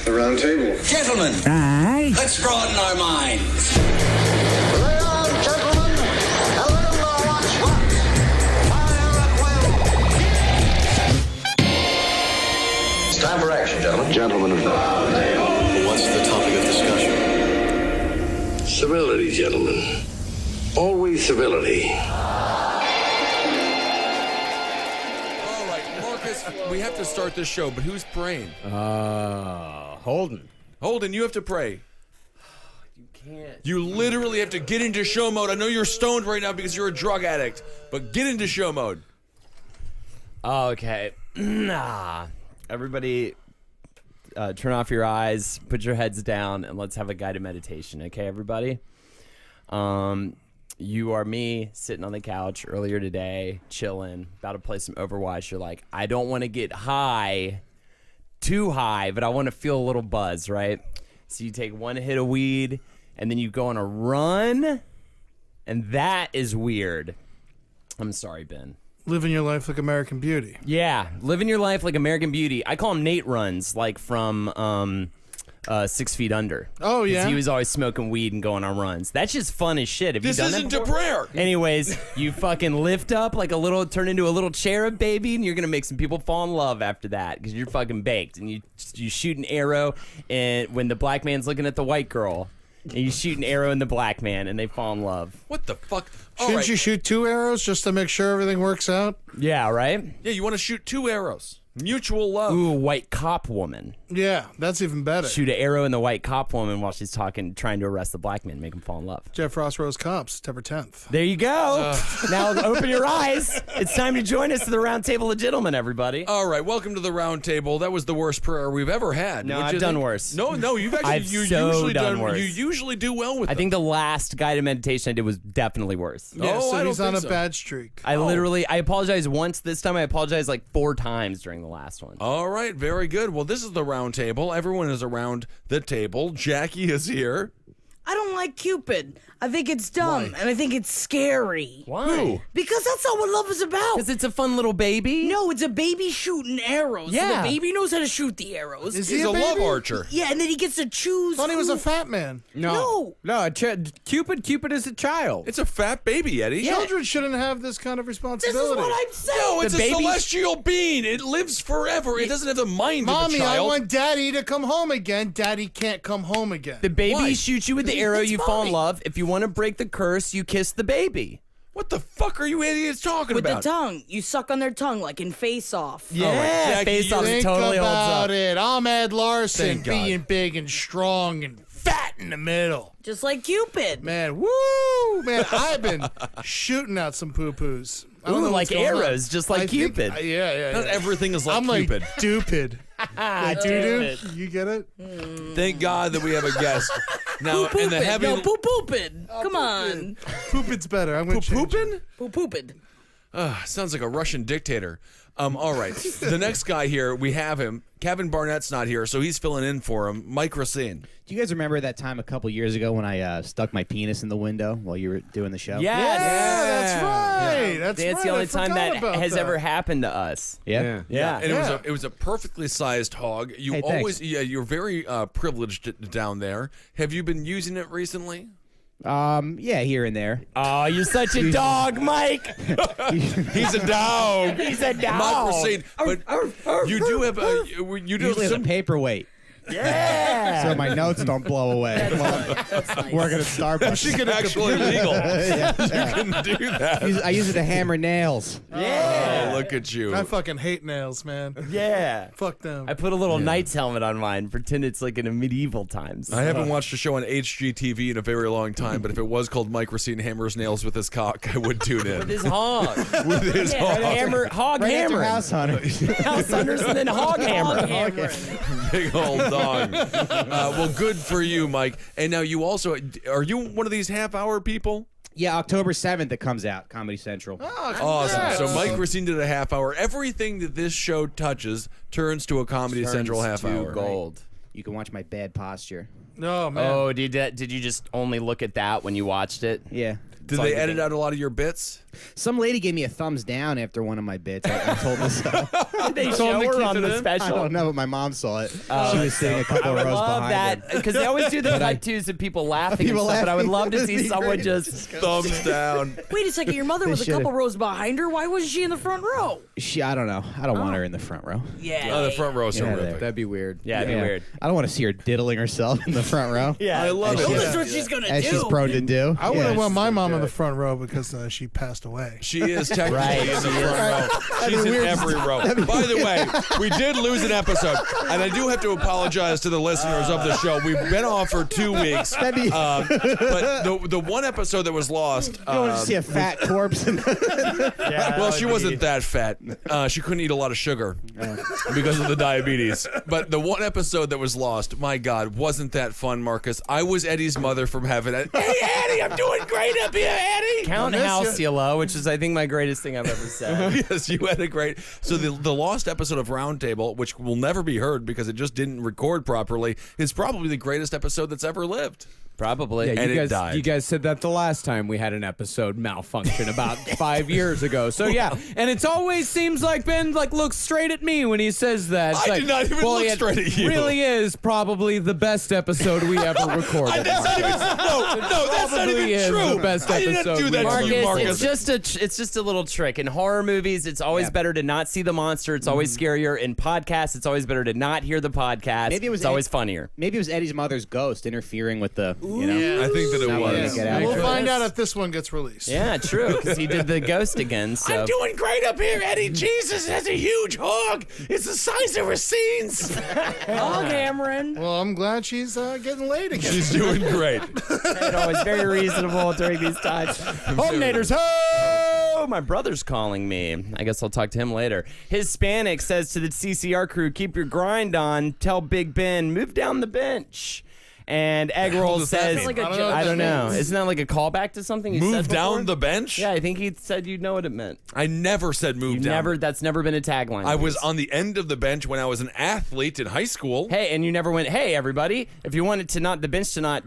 The round table. Gentlemen, Aye. let's broaden our minds. Lay on, gentlemen, and let them know what's what. Fire at will. It's time for action, gentlemen. Gentlemen of the round table. What's the topic of discussion? Civility, gentlemen. Always civility. All right, Marcus, we have to start this show, but who's praying? Holden. Holden, you have to pray. You can't. You literally have to get into show mode. I know you're stoned right now because you're a drug addict, but get into show mode. Okay. Everybody, turn off your eyes, put your heads down, and let's have a guided meditation. Okay, everybody? You are me sitting on the couch earlier today, chilling, about to play some Overwatch. You're like, I don't want to get high, too high, but I want to feel a little buzz, right? So you take one hit of weed, and then you go on a run, and that is weird. I'm sorry, Ben. Living your life like American Beauty. Yeah, living your life like American Beauty. I call him Nate Runs, like from 6 Feet Under. Oh, yeah? He was always smoking weed and going on runs. That's just fun as shit. Have This you done isn't that a before? prayer. Anyways, you fucking lift up like a little, turn into a little cherub baby, and you're gonna make some people fall in love after that because you're fucking baked. And you shoot an arrow, and when the black man's looking at the white girl, and you shoot an arrow in the black man, and they fall in love. What the fuck? All Shouldn't right. you shoot 2 arrows just to make sure everything works out? Yeah, right? Yeah, you want to shoot 2 arrows. Mutual love. Ooh, white cop woman. Yeah, that's even better. Shoot an arrow in the white cop woman while she's trying to arrest the black man, make him fall in love. Jeff Ross Rose Cops, September 10th. There you go. Now open your eyes. It's time to join us to the Roundtable of Gentlemen, everybody. All right, welcome to the round table. That was the worst prayer we've ever had. No, What'd I've you done think? worse. No, you've actually I've usually done worse. You usually do well with I them. think the last guided meditation I did was definitely worse. Yeah, Oh, so I don't he's on think a so. bad streak. I apologized once. This time I apologized like 4 times during the last one. All right, very good. Well, this is the round table. Everyone is around the table. Jackie is here. I don't like Cupid. I think it's dumb, and I think it's scary. Why? Because that's not what love is about. Because it's a fun little baby. No, it's a baby shooting arrows. So Yeah. the baby knows how to shoot the arrows. Is he He's a love baby? archer. Yeah, and then he gets to choose. Thought he was who- a fat man. No. Cupid is a child. It's a fat baby, Eddie. Children shouldn't have this kind of This is responsibility. what I'm saying. No, it's The a baby- celestial being. It lives forever. It doesn't have the mind of a Mommy, I child. want Daddy to come home again. Daddy can't come home again. The baby Why? shoots you with the arrow, It's you fall in mommy. love. If you want to break the curse, you kiss the baby. What the fuck are you idiots talking With about? the tongue. You suck on their tongue like in Face Off. Yeah, Jackie, face off Think totally holds about up. it. I'm Ed Larson, Thank God. being big and strong and fat in the middle. Just like Cupid. Man, woo! Man, I've been shooting out some poo-poos. I don't Ooh, know like what's going on. arrows, just like I think- Cupid. yeah. Not everything is like I'm Cupid. like stupid. Like doo-doo. Stupid. You get it? Thank God that we have a guest. Now, in the Poopin'. heavy... No, poopin'. Come on. Poopid's better. I'm going to change it. Poopin'? Poopin'. Sounds like a Russian dictator. All right. The next guy here, we have him. Kevin Barnett's not here, so he's filling in for him. Mike Racine. Do you guys remember that time a couple years ago when I stuck my penis in the window while you were doing the show? Yes. Yeah, that's right. That's That's right. the I only time forgot that about has that. ever happened to us. Yeah. Yeah. And it was a perfectly sized hog. You Hey, thanks. always you're very privileged down there. Have you been using it recently? Yeah, here and there. Oh, you're such a dog, Mike. He's a dog. He's a Mike dog. Racine. But you do have you do Usually have the some paperweight, Yeah. so my notes don't blow away. That's nice. Working at Starbucks. It's actually legal. You can do that. I use it to hammer nails. Yeah. Oh, look at you. I fucking hate nails, man. Yeah. Fuck them. I put a little knight's helmet on mine, pretend it's like in a medieval times. I haven't watched a show on HGTV in a very long time, but if it was called Mike Racine Hammers Nails with his cock, I would tune in. With his hog. With his Yeah, hog. hog Right after hammer. House Hunter. House hunters and then hog hammer. Big old dog. Well, good for you, Mike. And now you also, are you one of these half-hour people? Yeah, October 7th it comes out, Comedy Central. Awesome. So Mike Racine did a half-hour. Everything that this show touches turns to a Comedy Central half-hour. Gold. You can watch my bad posture. No, man. Oh, did you just only look at that when you watched it? Yeah. Did they edit out a lot of your bits? Some lady gave me a thumbs down after one of my bits. I told this. Did they show her on the I special? don't know, but my mom saw it. She was sitting a couple I of would rows love behind that him. because they always do the cut twos of people laughing and stuff. But I would love to see someone just Thumbs down. Wait a second, your mother was a should've- couple rows behind her. Why wasn't she in the front row? I don't know. I don't want her in the front row. Yeah. Oh, the front row's Yeah, horrific. That'd be weird. yeah, it'd be weird. I don't want to see her diddling herself in the front row. Yeah, I love Well, it. that's what she's gonna As do. she's prone to do. I wouldn't Yeah. want my mom in the front row because she passed away. She is technically Right, in the she front row. She's in every row. By the way, we did lose an episode, and I do have to apologize to the listeners of the show. We've been off for 2 weeks, but the one episode that was lost. You don't want to see a fat corpse. Well, she wasn't that fat. She couldn't eat a lot of sugar because of the diabetes. But the one episode that was lost, my God, wasn't that fun, Marcus? I was Eddie's mother from heaven. Hey, Eddie, I'm doing great up here, Eddie. Count Halcyon, which is I think my greatest thing I've ever said. Yes, you had a great. So the lost episode of Roundtable, which will never be heard because it just didn't record properly, is probably the greatest episode that's ever lived. Probably. Yeah, And you it guys, died. you guys said that the last time we had an episode malfunction about 5 years ago. So yeah, and it always seems like Ben looks straight at me when he says that. It's I like, did not even look it straight at you. Really is probably the best episode we ever recorded. That's not even, no, that's not Probably even is true. the best I did not episode do we that ever to you, Marcus, Marcus. it's just a little trick. In horror movies, it's always better to not see the monster. It's always scarier. In podcasts, it's always better to not hear the podcast. Maybe it was it's always funnier. Maybe it was Eddie's mother's ghost interfering with the. You know. I think that it Not was. wanting to get out. We'll find out if this one gets released. Yeah, true. Because he did the ghost again. So. I'm doing great up here, Eddie. Jesus has a huge hog. It's the size of her scenes. Oh, Cameron. Well, I'm glad she's getting laid again. She's doing great. Always very reasonable during these times. Homenators, ho! My brother's calling me. I guess I'll talk to him later. Hispanic says to the CCR crew, keep your grind on. Tell Big Ben, move down the bench. And Egg Roll does that says, mean? Like a I don't know. Isn't that like a callback to something you Move said down before? the bench? Yeah, I think he said you'd know what it meant. I never said move down. That's never been a tagline. I of was his. on the end of the bench when I was an athlete in high school. Hey, and you never went, hey, everybody, if you wanted to not, the bench to not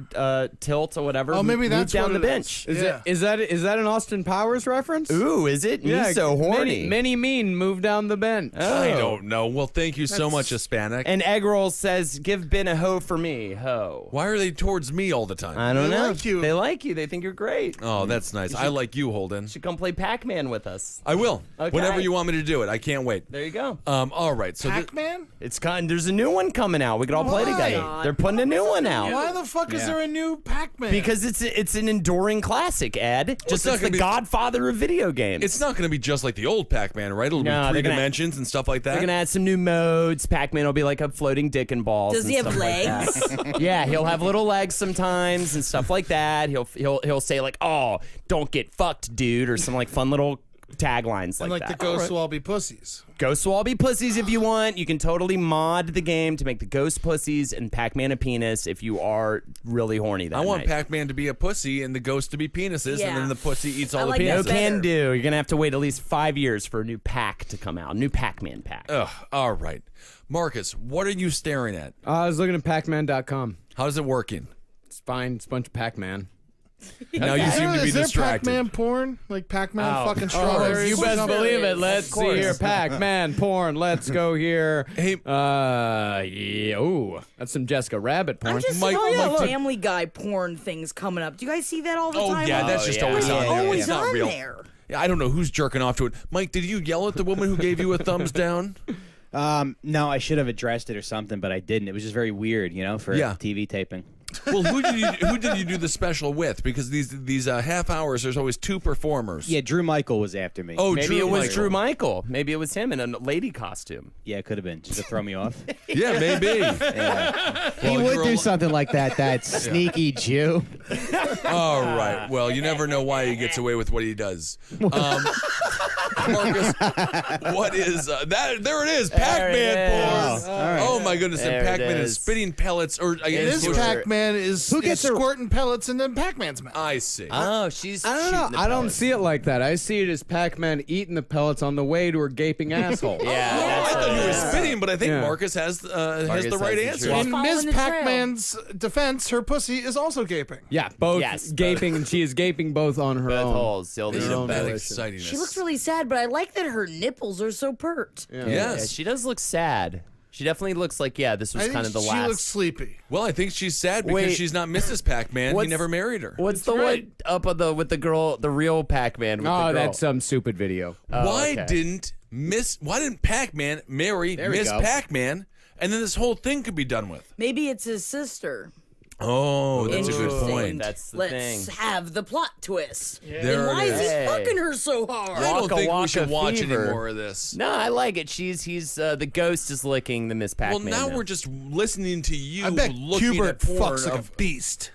tilt or whatever, Oh, maybe move that's down what the it bench. is. Yeah. Is that an Austin Powers reference? Ooh, is it? Me so horny. Many mean move down the bench. I don't know. Well, thank you so much, Hispanic. And Egg Roll says, give Ben a hoe for me. Ho. Why are they towards me all the time? I don't They know. like you. They like you. They think you're great. Oh, that's nice. I like you, Holden. You should come play Pac-Man with us. I will. Okay. Whenever you want me to do it. I can't wait. There you go. All right. So Pac-Man? There's a new one coming out. We could all play Why? together. They're putting a new one out. Why the fuck is there a new Pac-Man? Because it's an enduring classic, Ed. Just not it's the gonna be- godfather of video games. it's not going to be just like the old Pac-Man, right? It'll No, be 3 they're gonna- dimensions and stuff like that. They're gonna add some new modes. Pac-Man will be like a floating dick and balls. Does and he have stuff like legs? that. Yeah, he'll have little legs sometimes and stuff like that. He'll say like, "Oh, don't get fucked, dude," or some like fun little taglines and like like that. the ghosts will all be pussies. Ghosts will all be pussies if you want. You can totally mod the game to make the ghost pussies and Pac-Man a penis if you are really horny that I want night. Pac-Man to be a pussy and the ghost to be penises, Yeah. and then the pussy eats all I the like No that penises. better. can do. You're gonna have to wait at least 5 years for a new pack to come out. A new Pac-Man pack. Ugh. All right. Marcus, what are you staring at? I was looking at Pacman.com. How's it working? It's fine. It's a bunch of Pac-Man. Now you seem to be Is there distracted. Pac-Man porn? Like Pac-Man Oh. fucking strawberries? You or best something? believe it. Let's see here. Pac-Man porn. Let's go here. Hey- yeah. Ooh, that's some Jessica Rabbit porn. I'm just Mike- seeing all Mike- the Family Guy porn things coming up. Do you guys see that all the Oh time? yeah, that's just yeah. always on It's there. always It's not on real. there. Yeah, I don't know who's jerking off to it. Mike, did you yell at the woman who gave you a thumbs down? No, I should have addressed it or something, but I didn't. It was just very weird, for Yeah. TV taping. Well, who did you do the special with? Because these half hours, there's always 2 performers. Yeah, Drew Michael was after me. Oh, Maybe Drew it was Michael. Drew Michael. Maybe it was him in a lady costume. Yeah, it could have been. Just to throw me off. Yeah, maybe. He would you're do a- something like that, that sneaky Jew. All right. Well, you never know why he gets away with what he does. Marcus, what is that? There it is, Pac-Man is. porn. Oh my goodness! There And it Pac-Man is is. spitting pellets, or I guess This Pac-Man is squirting pellets in Pac-Man's mouth. I see. Oh, she's. I don't shooting know. the I don't pellets. see it like that. I see it as Pac-Man eating the pellets on the way to her gaping asshole. Yeah, I that's thought what you it were is. spitting, but I think Yeah. Marcus has the Marcus right has the answer. truth. In Following Ms. the trail. Pac-Man's defense, her pussy is also gaping. Yeah, both Yes, gaping, and she is gaping both on her Both own. holes. Still Isn't need that them. exciting? She looks really sad, but I like that her nipples are so pert. Yeah, Yes. she does look sad. She definitely looks like this I was think kind of the she last. looks sleepy. Well, I think she's sad because Wait. she's not Mrs. Pac-Man. He What's- never married her. What's the one up on with the girl, the real Pac-Man? With the Oh, girl? that's some stupid video. Why okay. didn't Pac-Man marry There we Miss go. Pac-Man, and then this whole thing could be done with? Maybe it's his sister. Oh, that's a good Interesting. point. That's the Let's thing. have the plot twist. There And why it is he is. Hey. fucking her so hard? I don't Waka think we Waka should watch Fever. any more of this. No, I like it. He's the ghost is licking the Miss Well, Pac-Man. now we're just listening to you I bet looking Hubert at porn fucks like a of beast.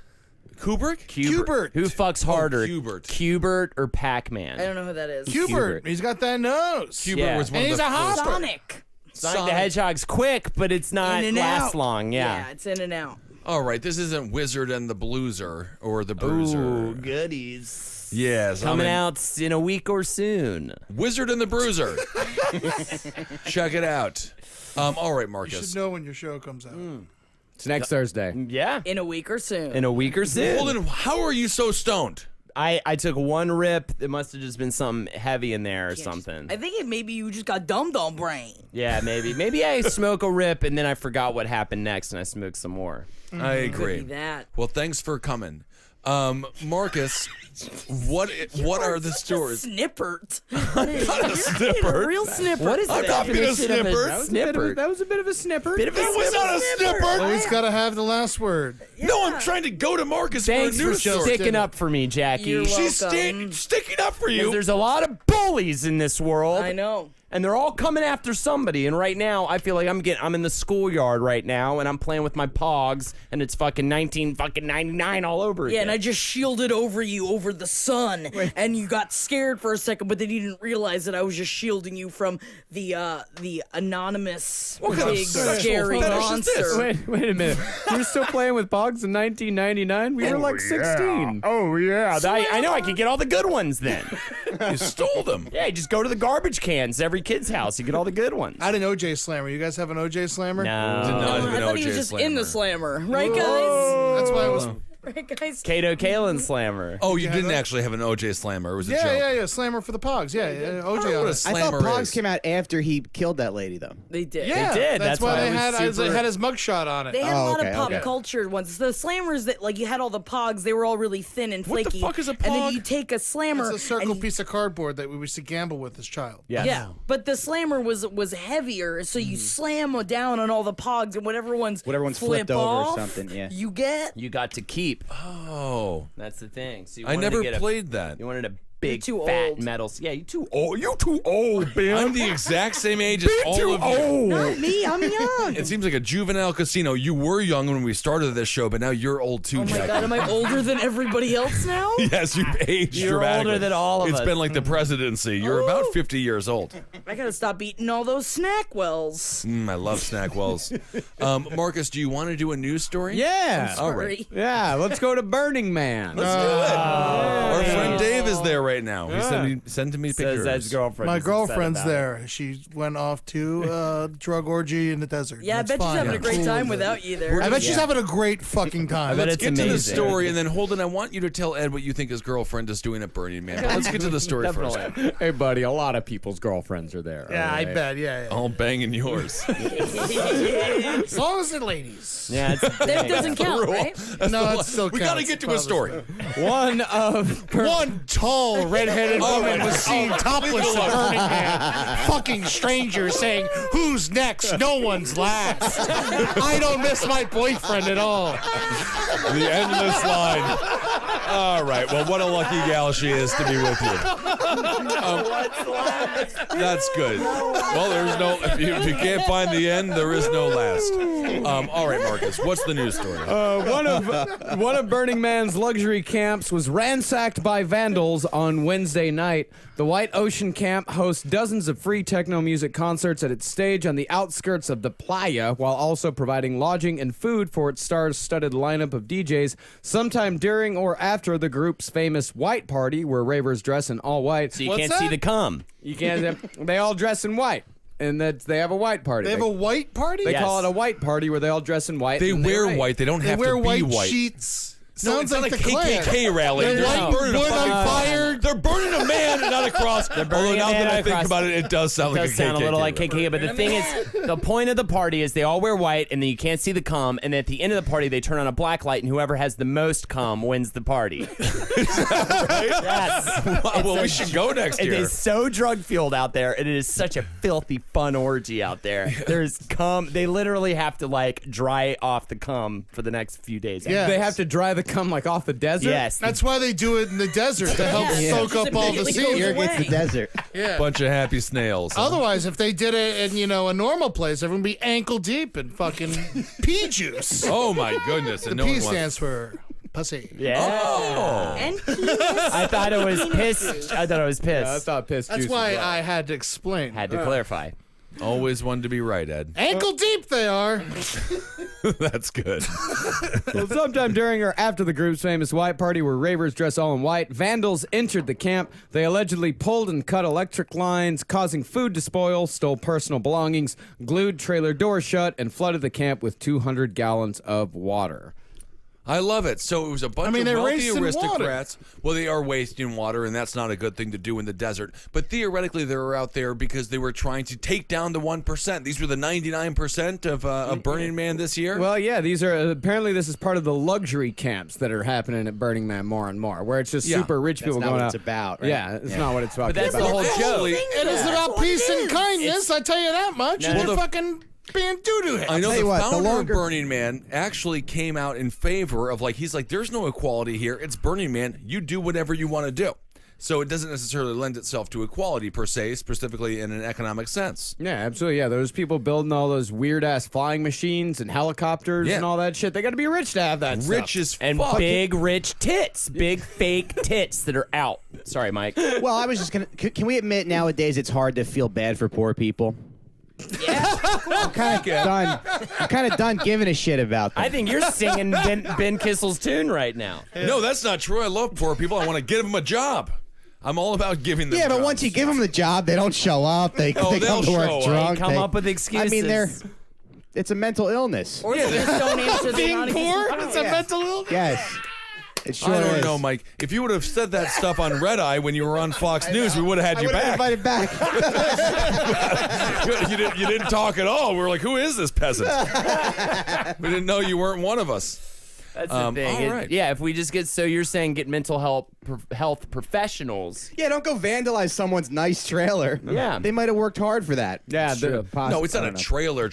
Kubrick. Hubert. Who fucks harder, Hubert. Hubert or Pac-Man? I don't know who that is. Hubert. He's got that nose. Hubert Yeah. was one And of he's the a first. hopper. Sonic. Sonic the Hedgehog's quick, but it's not In and last out. long. Yeah. it's in and out. All right, this isn't Wizard and the Blueser or the Bruiser. Ooh, goodies. Yes, Coming I mean, out in a week or soon. Wizard and the Bruiser. Check it out. All right, You Marcus. should know when your show comes out. It's next Thursday. Yeah. In a week or soon. In a week or soon. Holden, how are you so stoned? I took one rip. It must have just been something heavy in there or Yeah, something. I think maybe you just got dum-dum brain. Yeah, maybe. Maybe I smoke a rip and then I forgot what happened next and I smoked some more. I agree. Be that. Well, thanks for coming. Marcus, what are the stories? Snippert. Not a You're snipper. a real snipper. What is I'm the not being a definition of snipper. a That was snipper? That was a bit of a snipper. Bit of a That was not a snipper. Always got to have the last word. No, I'm trying to go to Marcus Thanks for a for news story. sticking up for me, Jackie. You're She's welcome. sticking up for you. There's a lot of bullies in this world. I know. And they're all coming after somebody. And right now, I feel like I'm in the schoolyard right now, and I'm playing with my pogs, and it's fucking 1999 all over again. Yeah, and I just shielded over you over the sun, and you got scared for a second, but then you didn't realize that I was just shielding you from the anonymous What kind of big sexual scary fetish is this? monster. Wait a minute. You were still playing with Pogs in 1999? We were like 16. Oh, yeah. I know I can get all the good ones then. You stole them. Yeah, you just go to the garbage cans, every kid's house. You get all the good ones. I had an OJ Slammer. You guys have an OJ Slammer? No. Did not I even thought he OJ was just Slammer. in the slammer, right, guys? That's why I was. Right, guys? Kato Kalin Slammer. Oh, you Yeah, didn't that- actually have an OJ Slammer. It was a joke. Yeah. Slammer for the Pogs. Yeah, OJ I don't know on what a it. I thought slammer Pogs is. came out after he killed that lady, though. They did. Yeah, They did. That's That's why why they I was had super- had his mugshot on it. They had a lot okay, of pop okay. culture ones. The slammers that, like, you had all the pogs, they were all really thin and What the flaky. fuck is a And then pog? you take a slammer. It's a circle and you- piece of cardboard that we used to gamble with as child. Yes. Yeah, but the slammer was heavier, so you slam down on all the pogs, and whatever ones Whatever one's flip flipped over or off, something, yeah. you get. You got to keep. Oh, That's the thing. So you I wanted never to get played that. You wanted a big too fat old. metal. Yeah, you too old. You too old, Ben. I'm the exact same age as all too of you. old. Not me, I'm young. It seems like a juvenile casino. You were young when we started this show, but now you're old too, Oh my Jackie. god, am I older than everybody else now? Yes, you've aged You're dramatically. older than all of It's us. been like the presidency. You're about 50 years old. I gotta stop eating all those snack wells. I love snack wells. Marcus, do you want to do a news story? Yeah. All right. Sorry. Yeah, let's go to Burning Man. Let's do it. Our friend Dave is there right now. He sent me Says pictures. that's girlfriend. My is upset girlfriend's about it. there. She went off to drug orgy in the desert. Yeah, I That's bet she's fine. having a Yeah. great Cool time with it. without you there. I bet she's having a great fucking time. I bet Let's it's get to the amazing. story, and then Holden, I want you to tell Ed what you think his girlfriend is doing at Burning Man. But let's get to the story first. Definitely. Hey, buddy, a lot of people's girlfriends are there. Yeah, all I right? bet. Yeah. All banging yours. As long as they're ladies. Yeah, it's That doesn't count, right? No, it still We got to counts, get to a story. One of One tall redheaded woman was seen topless at Burning Man. Fucking strangers saying, "Who's next? No one's last." I don't miss my boyfriend at all. The endless line. All right. Well, what a lucky gal she is to be with you. That's good. Well, there's no. If you can't find the end, there is no last. All right, Marcus. What's the news story? One of Burning Man's luxury camps was ransacked by vandals on on Wednesday night. The White Ocean Camp hosts dozens of free techno music concerts at its stage on the outskirts of the playa, while also providing lodging and food for its star-studded lineup of DJs sometime during or after the group's famous white party, where ravers dress in all white. So you can't see the cum. You can't. They all dress in white. And that they have a white party. They have a white party? They call it a white party where they all dress in white. They and wear rave. white. They don't They have wear to be white white. sheets. No, Sounds it's like not a the Klan. KKK rally. They're lighting burning wood on fire. They're burning a man and not a cross. They're burning now a man that I and a think cross. about it, it does sound It like does a sound a little KKK like KKK, but the thing is, the point of the party is they all wear white, and then you can't see the cum, and at the end of the party, they turn on a black light, and whoever has the most cum wins the party. Yes. Well, we should go next It year. is so drug-fueled out there, and it is such a filthy, fun orgy out there. There's cum. They literally have to, like, dry off the cum for the next few days. Yeah. They have to dry the cum like off the desert. Yes. That's why they do it in the desert to help soak up all the Immediately seed. goes Here gets the away. desert. Yeah. Bunch of happy snails. Otherwise, if they did it in, a normal place, everyone would be ankle deep in fucking pea juice. Oh my goodness! And The no P one wants. stands for pussy. Yeah. Oh. I thought it was piss. I thought it was piss. I thought piss That's juice why was wrong. I had to explain. Had to clarify. Always wanted to be right, Ed. Ankle deep they are. That's good. Well, sometime during or after the group's famous white party where ravers dress all in white, vandals entered the camp. They allegedly pulled and cut electric lines, causing food to spoil, stole personal belongings, glued trailer doors shut, and flooded the camp with 200 gallons of water. I love it. So it was a bunch they're of wealthy wasting aristocrats. Well, they are wasting water, and that's not a good thing to do in the desert. But theoretically, they were out there because they were trying to take down the 1%. These were the 99% of Burning Man this year. Well, yeah, these are apparently this is part of the luxury camps that are happening at Burning Man more and more, where it's just Yeah. super rich people not going what out. it's about, right? Yeah, it's not what it's about. But that's the whole joke. It is about peace and kindness, I tell you that much. And Well, they're fucking being doo-doo heads. I know tell the you what, the founder longer- of Burning Man actually came out in favor of he's like, there's no equality here. It's Burning Man. You do whatever you want to do. So it doesn't necessarily lend itself to equality per se, specifically in an economic sense. Yeah, absolutely. Yeah, those people building all those weird ass flying machines and helicopters Yeah. and all that shit. They got to be rich to have that. Rich stuff. as And fuck. big, rich tits. Big, fake tits that are out. Sorry, Mike. Well, I was just gonna. Can we admit nowadays it's hard to feel bad for poor people? Yeah. I'm kind of done giving a shit about them. I think you're singing Ben Kissel's tune right now. No, that's not true. I love poor people. I want to give them a job. I'm all about giving them Yeah, but jobs. once you give them the job, they don't show up. They Oh, come they'll to work show up. drunk. Come up with excuses. I mean, it's a mental illness. Or they just don't answer the Being anonymous poor, phone. it's a mental illness. Yes, it sure I don't is. know, Mike. If you would have said that stuff on Red Eye when you were on Fox News, we would have had I you would have back. invited back. You didn't talk at all. We were like, who is this peasant? We didn't know you weren't one of us. That's the thing. all right. Yeah, if we just get, so you're saying get mental health professionals. Yeah, don't go vandalize someone's nice trailer. Yeah. They might have worked hard for that. Yeah, true. No, it's not a trailer.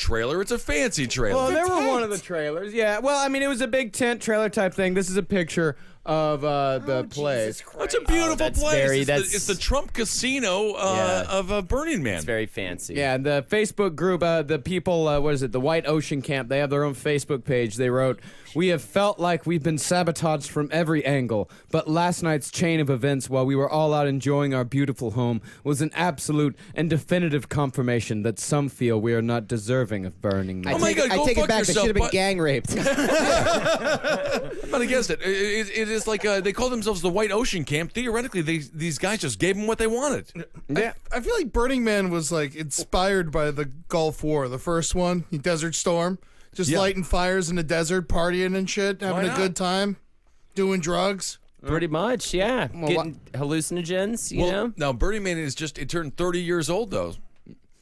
It's a fancy trailer. Well, they were one of the trailers. Yeah. Well, I mean, it was a big tent trailer type thing. This is a picture of the place. It's a beautiful that's place. very- It's the Trump Casino Yeah. of Burning Man. It's very fancy. Yeah, the Facebook group, the people, what is it, the White Ocean Camp, they have their own Facebook page. They wrote, "We have felt like we've been sabotaged from every angle, but last night's chain of events while we were all out enjoying our beautiful home was an absolute and definitive confirmation that some feel we are not deserving of Burning Man." Oh my God, I go take it fuck back. They yourself, should have been but- gang raped. I'm not against it. It is like they call themselves the White Ocean Camp. Theoretically, these guys just gave them what they wanted. Yeah. I feel like Burning Man was inspired by the Gulf War, the first one, Desert Storm. Just Yeah. lighting fires in the desert, partying and shit, having a not? good time, doing drugs. Pretty much, yeah. Getting hallucinogens, you know? Now Burning Man it turned 30 years old though.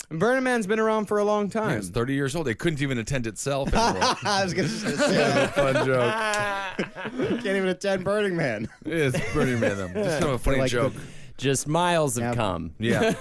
Burning Man's been around for a long time. It's 30 years old. It couldn't even attend itself anymore. I was going to say, Fun joke. can't even attend Burning Man. It's Burning Man though. Just kind of a funny Like joke. Just miles have come. Yeah.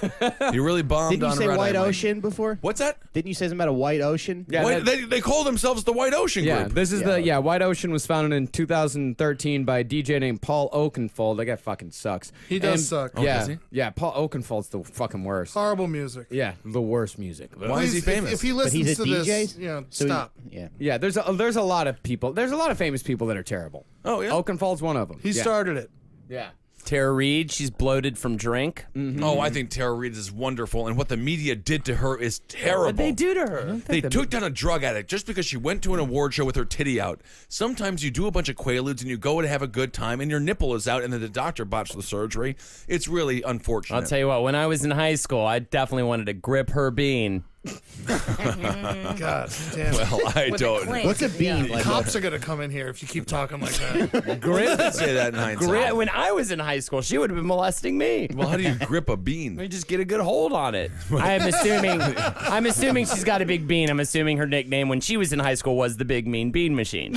You really bombed Didn't you on say Red White Eye, Mike. Ocean before? What's that? Didn't you say something about a White Ocean? Yeah, White, they call themselves the White Ocean Yeah, Group. this is White Ocean was founded in 2013 by a DJ named Paul Oakenfold. That guy fucking sucks. He does suck. Oh, Yeah, does he? yeah. Paul Oakenfold's the fucking worst. Horrible music. Yeah, the worst music. Why is he Please, famous? If he But listens he's a to DJ? this, So he- stop. yeah. Yeah, there's a lot of people. There's a lot of famous people that are terrible. Oh, yeah? Oakenfold's one of them. He yeah. started it. Yeah. Tara Reid, she's bloated from drink. Oh, I think Tara Reid is wonderful, and what the media did to her is terrible. What they do to her? They took down a drug addict just because she went to an award show with her titty out. Sometimes you do a bunch of quaaludes and you go to have a good time and your nipple is out and then the doctor botched the surgery. It's really unfortunate. I'll tell you what, when I was in high school, I definitely wanted to grip her bean. God damn. Well, I With don't. a clank. What's a bean? Like, Cops are gonna come in here if you keep talking like that. Grip? Say that in hindsight. When I was in high school, she would have been molesting me. Well, how do you grip a bean? You just get a good hold on it. I'm assuming she's got a big bean. I'm assuming her nickname when she was in high school was the Big Mean Bean Machine.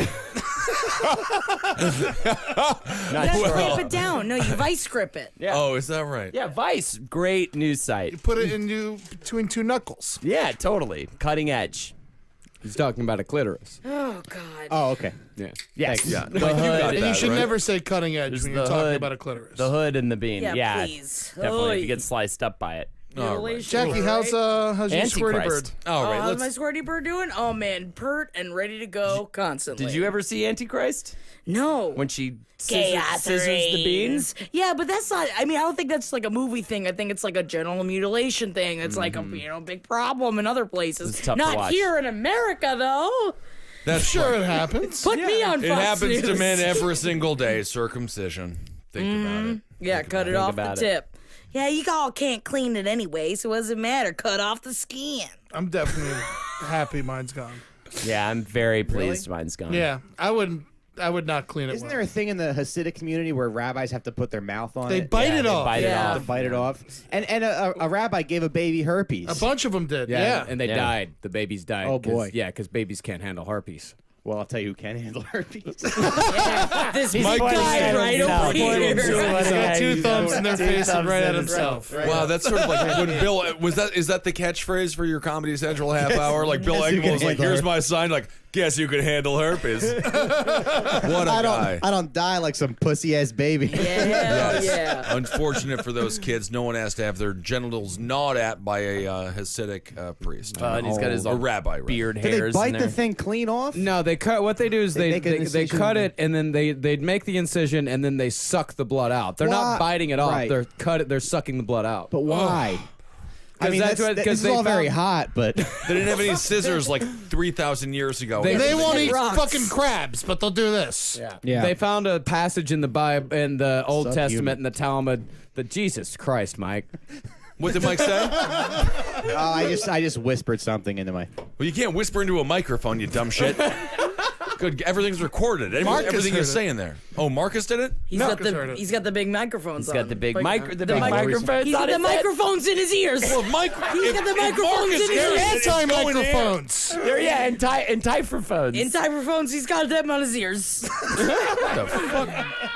Grip it down. No, you vice grip it. Yeah. Oh, is that right? Yeah, Vice, great news site. Put it in between two knuckles. Yeah, totally. Cutting edge. He's talking about a clitoris. Oh God. oh, okay. Yeah. Yes. Yeah. The Like, you got hood. And you that, should right? never say cutting edge There's when the you're talking hood, about a clitoris. The hood and the bean. Yeah, please. Definitely. If you Oy. get sliced up by it. All right. Jackie, how's your squirty bird? Antichrist. All right, How's my let's. squirty bird doing? Oh man, pert and ready to go constantly. Did you ever see Antichrist? No. When she Chaos scissors the beans? Yeah, but that's not. I mean, I don't think that's like a movie thing. I think it's like a genital mutilation thing. It's like a big problem in other places. It's tough to Not watch. here in America, though. That's Sure, it happens. Put me on It Fox happens to News. men every single day. Circumcision. Think about it. Yeah, cut it off the about it. tip. Yeah, you all can't clean it anyway, so what does it matter? Cut off the skin. I'm definitely happy mine's gone. Yeah, I'm very pleased mine's gone. Yeah, I would not clean it. Isn't well. there a thing in the Hasidic community where rabbis have to put their mouth on They it? bite Yeah, it they off. bite it Yeah. off. To bite it off. And a rabbi gave a baby herpes. A bunch of them did. Yeah, Yeah. and they Yeah. died. The babies died. Oh, 'cause- boy. Yeah, because babies can't handle herpes. Well, I'll tell you who can handle herpes. This Mike guy Tyson right over here. He's got two thumbs in their face and right at himself. Wow, that's sort of like when Bill is that the catchphrase for your Comedy Central half hour? Like Bill Yes, you Engvall can was like, handle "Here's herpes." my sign." Like, guess you can handle herpes. What a guy. I don't die like some pussy ass baby. Yeah, yeah. Unfortunate for those kids, no one has to have their genitals gnawed at by a Hasidic priest And he's got his or all rabbi. Right? beard Did they hairs. bite in the there. thing clean off? No, they cut. What they do is They make an they incision cut and- it and then they'd make the incision and then they suck the blood out. They're Why? not biting it off. Right. They're sucking the blood out. But why? I mean, that's what- this 'cause is they all very found- hot, but They didn't have any scissors like 3,000 years ago. They won't eat Rocks. fucking crabs, but they'll do this. yeah. They found a passage in the Bible, in the Old Subhuman. Testament, and the Talmud. That Jesus Christ, Mike. What did Mike say? I just whispered something into my. Well, you can't whisper into a microphone, you dumb shit. Good, everything's recorded. Marcus Everything you're heard it. saying there. Oh, Marcus did it? He's got Marcus heard it. the big microphones. He's got the big microphones. He's got the microphones in his ears. Well, Mike, He's got the microphones in his ears. Anti-microphones. Yeah, anti-microphones. In microphones, he's got them on his ears. What the fuck?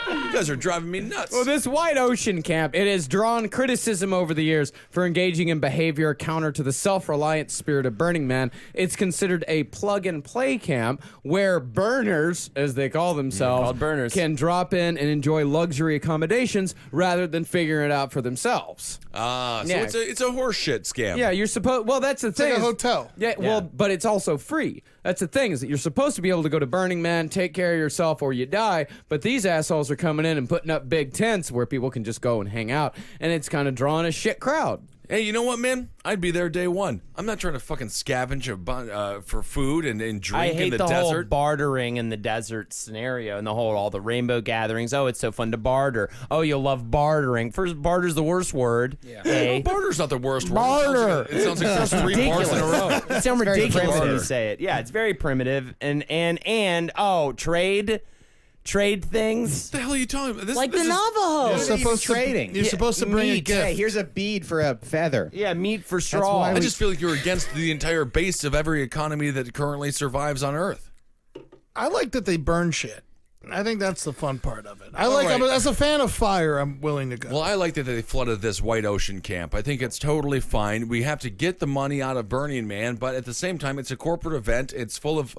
You guys are driving me nuts. Well, this White Ocean camp, it has drawn criticism over the years for engaging in behavior counter to the self-reliant spirit of Burning Man. It's considered a plug-and-play camp where burners, as they call themselves, called burners. can drop in and enjoy luxury accommodations rather than figuring it out for themselves. So Yeah. it's a horseshit scam. Yeah, you're supposed. Well, that's the thing. like a is- hotel. Yeah, well, but it's also free. That's the thing, is that you're supposed to be able to go to Burning Man, take care of yourself, or you die. But these assholes are coming in and putting up big tents where people can just go and hang out, and it's kind of drawing a shit crowd. Hey, you know what, man? I'd be there day one. I'm not trying to fucking scavenge for food and drink I in hate the the whole desert. bartering in the desert scenario and all the rainbow gatherings. Oh, it's so fun to barter. Oh, you'll love bartering. First, barter's the worst word. Yeah. Barter's not the worst word. Barter. It sounds like there's 3 bars in a row. It sounds very ridiculous when you primitive. say it. Yeah, it's very primitive. And trade things. What the hell are you talking about? Like the is- Navajo. You're supposed trading. You're supposed to bring a Meat. gift. Hey, here's a bead for a feather. Yeah, meat for straw. why I just feel like you're against the entire base of every economy that currently survives on Earth. I like that they burn shit. I think that's the fun part of it. right. As a fan of fire, I'm willing to go. Well, I like that they flooded this White Ocean camp. I think it's totally fine. We have to get the money out of Burning Man, but at the same time, it's a corporate event. It's full of,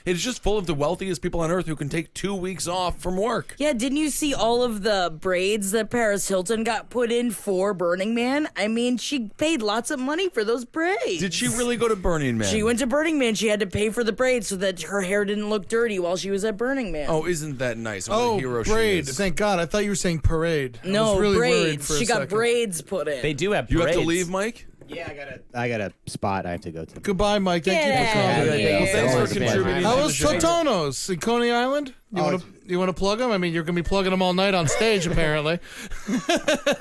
it's just full of the wealthiest people on Earth who can take 2 weeks off from work. Yeah, didn't you see all of the braids that Paris Hilton got put in for Burning Man? I mean, she paid lots of money for those braids. Did she really go to Burning Man? She went to Burning Man. She had to pay for the braids so that her hair didn't look dirty while she was at Burning Man. Oh, is isn't that nice. What a Oh, hero braid. she is. Thank God. I thought you were saying parade. I No, was really worried braids. for a She got second. braids put in. They do have You parades. have to leave, Mike? Yeah, I got a spot I have to go to. Goodbye, Mike. Thank Get you for outta calling. here. Well, thanks for Always been. contributing. How to was the show. Totono's in Coney Island? You want to plug them? I mean, you're going to be plugging them all night on stage, apparently.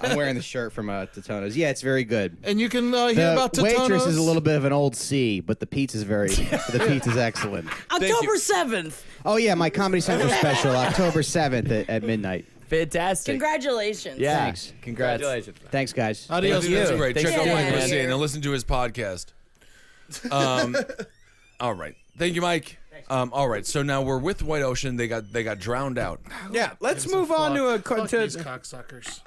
I'm wearing the shirt from Totono's. Yeah, it's very good. And you can hear The about Totono's. waitress is a little bit of an old C, but the pizza's excellent. October 7th. Oh yeah, my Comedy Central special, October 7th at midnight. Fantastic. Congratulations. Yeah. Thanks. Congrats. Thanks, guys. Adios. That's, that's great. Thanks Check out for Mike being Racine here. and listen to his podcast. All right. Thank you, Mike. All right. So now we're with White Ocean. They got drowned out. Yeah, let's move on to a Fuck these cocksuckers.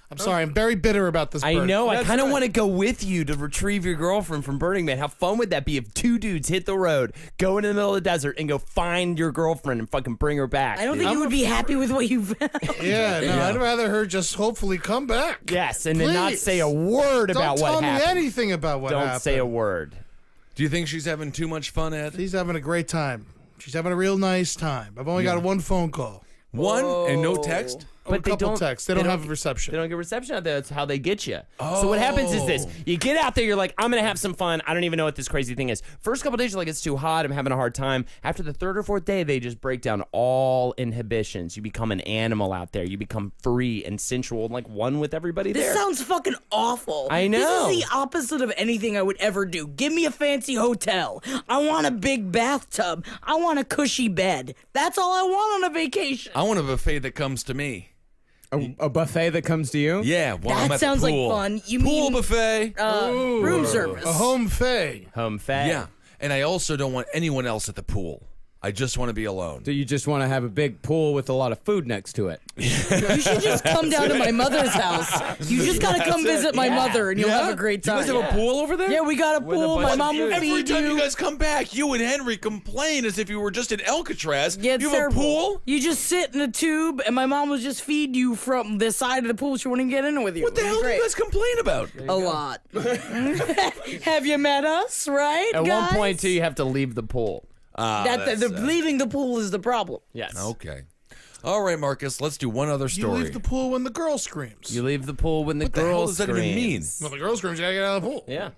I'm sorry. I'm very bitter about this. I bird. know. I That's kind of right. want to go with you to retrieve your girlfriend from Burning Man. How fun would that be if two dudes hit the road, go into the middle of the desert, and go find your girlfriend and fucking bring her back? I don't think you would be happy with what you found. Yeah, no, I'd rather her just hopefully come back. Yes, and then not Please. say a word Don't about tell what me happened. anything about what Don't happened. say a word. Do you think she's having too much fun, Ed? She's having a great time. She's having a real nice time. I've only got one phone call. One and no text? But a couple texts. They don't have a reception. They don't get reception out there. That's how they get you. So what happens is this: you get out there, you're like, I'm gonna have some fun. I don't even know what this crazy thing is. First couple days, you're like, it's too hot. I'm having a hard time. After the third or fourth day, they just break down all inhibitions. You become an animal out there. You become free and sensual, and like one with everybody This there. sounds fucking awful. I know. This is the opposite of anything I would ever do. Give me a fancy hotel. I want a big bathtub. I want a cushy bed. That's all I want on a vacation. I want a buffet that comes to me. A buffet that comes to you? Yeah, while I'm That at sounds the like pool. fun. You pool mean buffet. room service? A home fae. Home fat. Yeah, and I also don't want anyone else at the pool. I just want to be alone. Do you just want to have a big pool with a lot of food next to it? You should just come down to my mother's house. You just gotta come visit my mother, and you'll have a great Do you time. guys have a pool over there? Yeah, we got a pool. My bunch mom of will food. Every feed time you you. guys come back, you and Henry complain as if you were just in Alcatraz. Yeah, it's you have terrible. a pool? You just sit in a tube, and my mom will just feed you from the side of the pool. She won't even get in it with you. What the hell do you guys complain about? A lot. Have you met us? Right? At guys? one point, too, you have to leave the pool. Leaving the pool is the problem. Yes. Okay. All right, Marcus, let's do one other You story. leave the pool when the girl screams. You leave the pool when the What the hell girl does that even mean? screams. Well, the girl screams, you gotta get out of the pool. Yeah,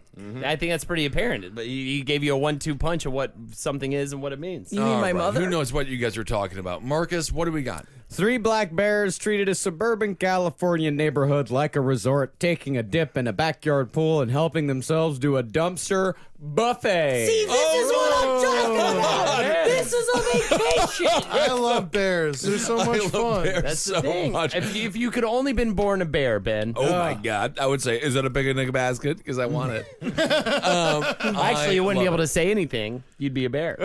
I think that's pretty apparent. But he gave you a 1-2 punch of what something is and what it means. You mean All my right, mother? Who knows what you guys are talking about? Marcus, what do we got? 3 black bears treated a suburban California neighborhood like a resort, taking a dip in a backyard pool and helping themselves do a dumpster buffet. See, this is what I'm talking about. This is a vacation. I love bears. They're so much fun. That's so the thing. much. If you could only been born a bear, Ben. Oh my God! I would say, is that a picnic basket? Because I want it. Actually, you wouldn't be able to. to say anything. You'd be a bear.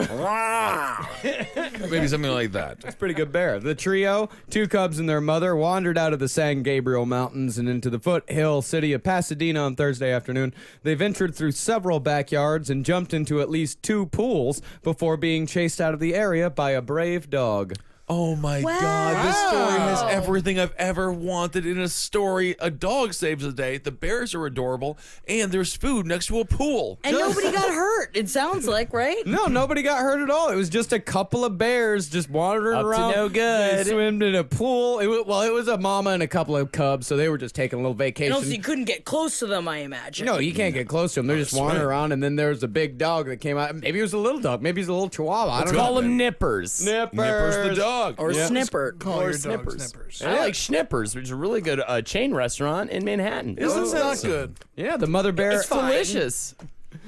Maybe something like that. Pretty good bear. The trio, 2 cubs and their mother, wandered out of the San Gabriel Mountains and into the foothill city of Pasadena on Thursday afternoon. They ventured through several backyards and jumped into at least 2 pools before being chased out of the area by a brave dog. Oh my God! This story has everything I've ever wanted in a story. A dog saves the day. The bears are adorable, and there's food next to a pool. And nobody got hurt, it sounds like, right? No, nobody got hurt at all. It was just a couple of bears just wandering Up to around. no good. They swam in a pool. It was a mama and a couple of cubs, so they were just taking a little vacation. And also, you couldn't get close to them, I imagine. No, you can't get close to them. They're just wandering around, and then there's a big dog that came out. Maybe it was a little dog. Maybe he's a little chihuahua. I don't Call know. them nippers. Nippers the dog. Or Yeah. snipper. Call your dog Snippers. Snippers. I like Schnippers, which is a really good chain restaurant in Manhattan. It's not good. Yeah, the mother bear. It's delicious.